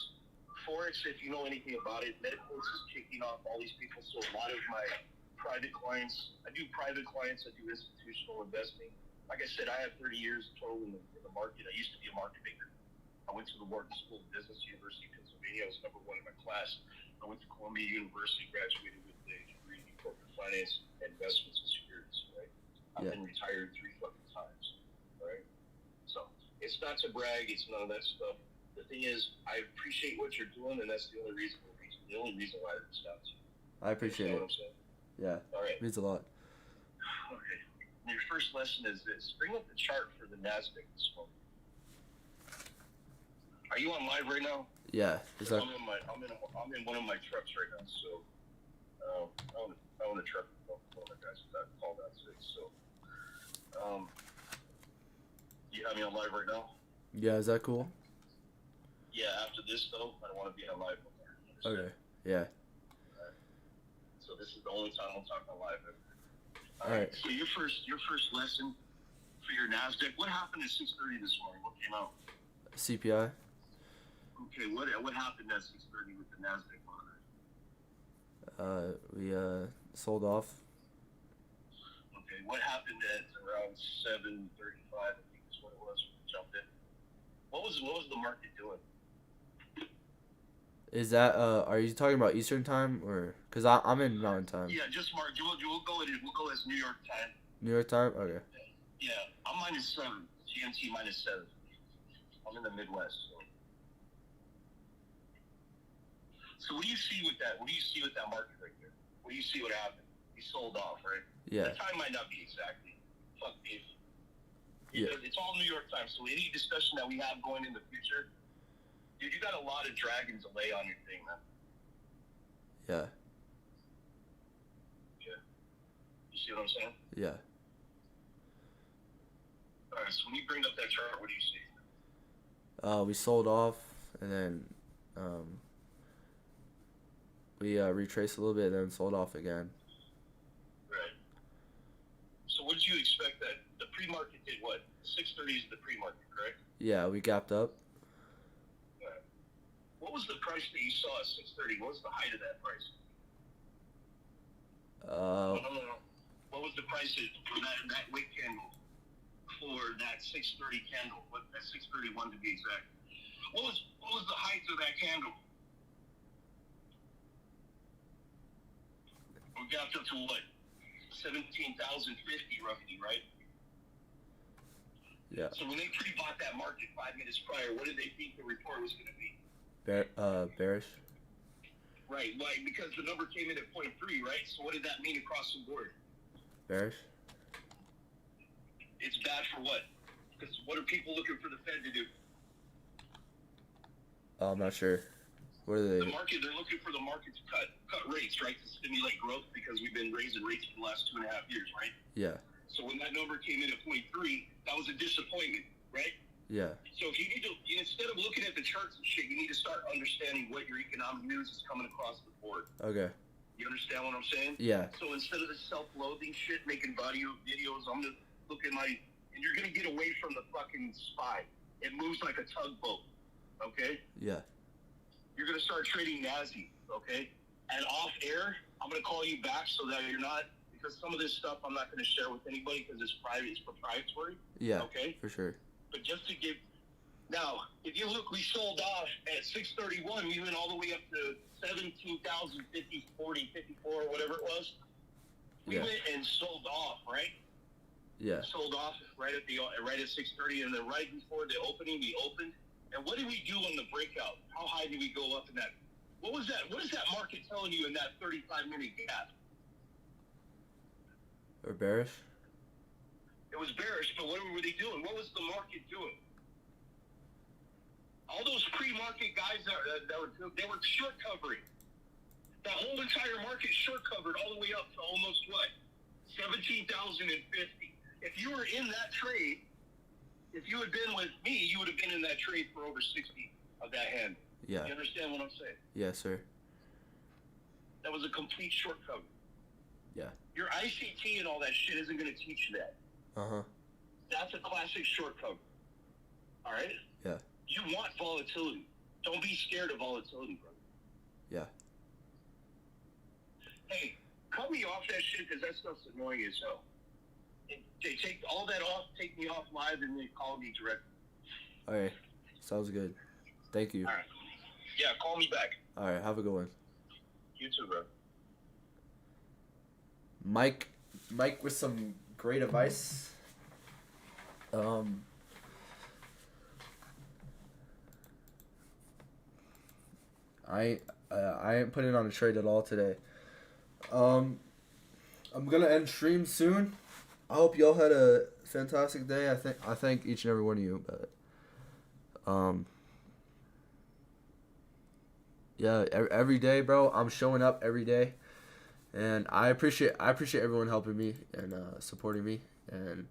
Forex, if you know anything about it, Medicals is kicking off all these people. So a lot of my private clients, I do private clients, I do institutional investing. Like I said, I have 30 years total in the market. I used to be a market maker. I went to the Wharton School of Business, University of Pennsylvania. I was #1 in my class. I went to Columbia University, graduated with a degree in corporate finance, investments, and securities, right? I've been retired 3 fucking times, right? So it's not to brag. It's none of that stuff. The thing is, I appreciate what you're doing, and that's the only reason why I reached out to you. I appreciate it. What I'm saying? Yeah. All right. It means a lot. Okay. And your first lesson is this. Bring up the chart for the NASDAQ this morning. Are you on live right now? Yeah. I'm in one of my trucks right now, so I own a truck with one of the guys that called out today. So, you have me on live right now? Yeah, is that cool? Yeah. After this though, I don't want to be on live no more. Okay. Yeah. So this is the only time I'm talking on live. All right. So your first lesson for your NASDAQ. What happened at 6:30 this morning? What came out? CPI. Okay, what happened at 6:30 with the NASDAQ monitor? We sold off. Okay, what happened at around 7:35? I think is what it was when we jumped in. What was the market doing? Is that are you talking about Eastern time or? Cause I'm in Mountain time. Yeah, just mark. We'll go as New York time. New York time. Okay. Yeah, I'm -7. GMT -7. I'm in the Midwest. So what do you see with that? What do you see with that market right there? What do you see what happened? He sold off, right? Yeah. The time might not be exactly. Fuck me. Yeah. It's all New York time. So any discussion that we have going in the future, dude, you got a lot of dragons to lay on your thing, man. Yeah. Yeah. You see what I'm saying? Yeah. All right. So when you bring up that chart, what do you see? We sold off, and then we retraced a little bit, and then sold off again. Right. So what did you expect that the pre-market did what? 630 is the pre-market, correct? Yeah, we gapped up. Right. What was the price that you saw at 630? What was the height of that price? No. What was the price for that wick candle? For that 630 candle? What that 631 to be exact? What was the height of that candle? We got up to what? 17,050 roughly, right? Yeah. So when they pre-bought that market 5 minutes prior, what did they think the report was going to be? Bearish. Right, like because the number came in at 0.3, right? So what did that mean across the board? Bearish. It's bad for what? Because what are people looking for the Fed to do? I'm not sure. What are they? The market, they're looking for the market to cut rates, right? To stimulate growth because we've been raising rates for the last 2.5 years, right? Yeah. So when that number came in at 0.3, that was a disappointment, right? Yeah. So if you need to, instead of looking at the charts and shit, you need to start understanding what your economic news is coming across the board. Okay. You understand what I'm saying? Yeah. So instead of the self-loathing shit, making videos, I'm gonna look at and you're gonna get away from the fucking SPY. It moves like a tugboat, okay? Yeah. You're gonna start trading NASI, okay? And off air, I'm gonna call you back so that you're not, because some of this stuff I'm not gonna share with anybody because it's private, it's proprietary. Yeah. Okay. For sure. But just to give, now, if you look, we sold off at 631. We went all the way up to 17,050, 40, 54, whatever it was. We went and sold off, right? Yeah. Sold off right at 630, and then right before the opening, we opened. And what did we do on the breakout? How high did we go up in that? What was that? What is that market telling you in that 35-minute gap? Or bearish? It was bearish, but what were they doing? What was the market doing? All those pre-market guys they were short covering. That whole entire market short covered all the way up to almost what? 17,050. If you were in that trade, if you had been with me, you would have been in that trade for over 60 of that hand. Yeah. You understand what I'm saying? Yes, sir. That was a complete short cover. Yeah. Your ICT and all that shit isn't going to teach you that. Uh-huh. That's a classic short cover. All right? Yeah. You want volatility. Don't be scared of volatility, brother. Yeah. Hey, cut me off that shit because that stuff's annoying as hell. They take all that off, take me off live, and they call me directly. All right. Sounds good. Thank you. All right. Yeah, call me back. All right. Have a good one. You too, bro. Mike with some great advice. I ain't putting on a trade at all today. I'm gonna end stream soon. I hope y'all had a fantastic day. I thank each and every one of you, but yeah, every day, bro. I'm showing up every day, and I appreciate everyone helping me and supporting me, and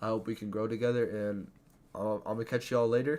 I hope we can grow together. And I'm gonna catch y'all later.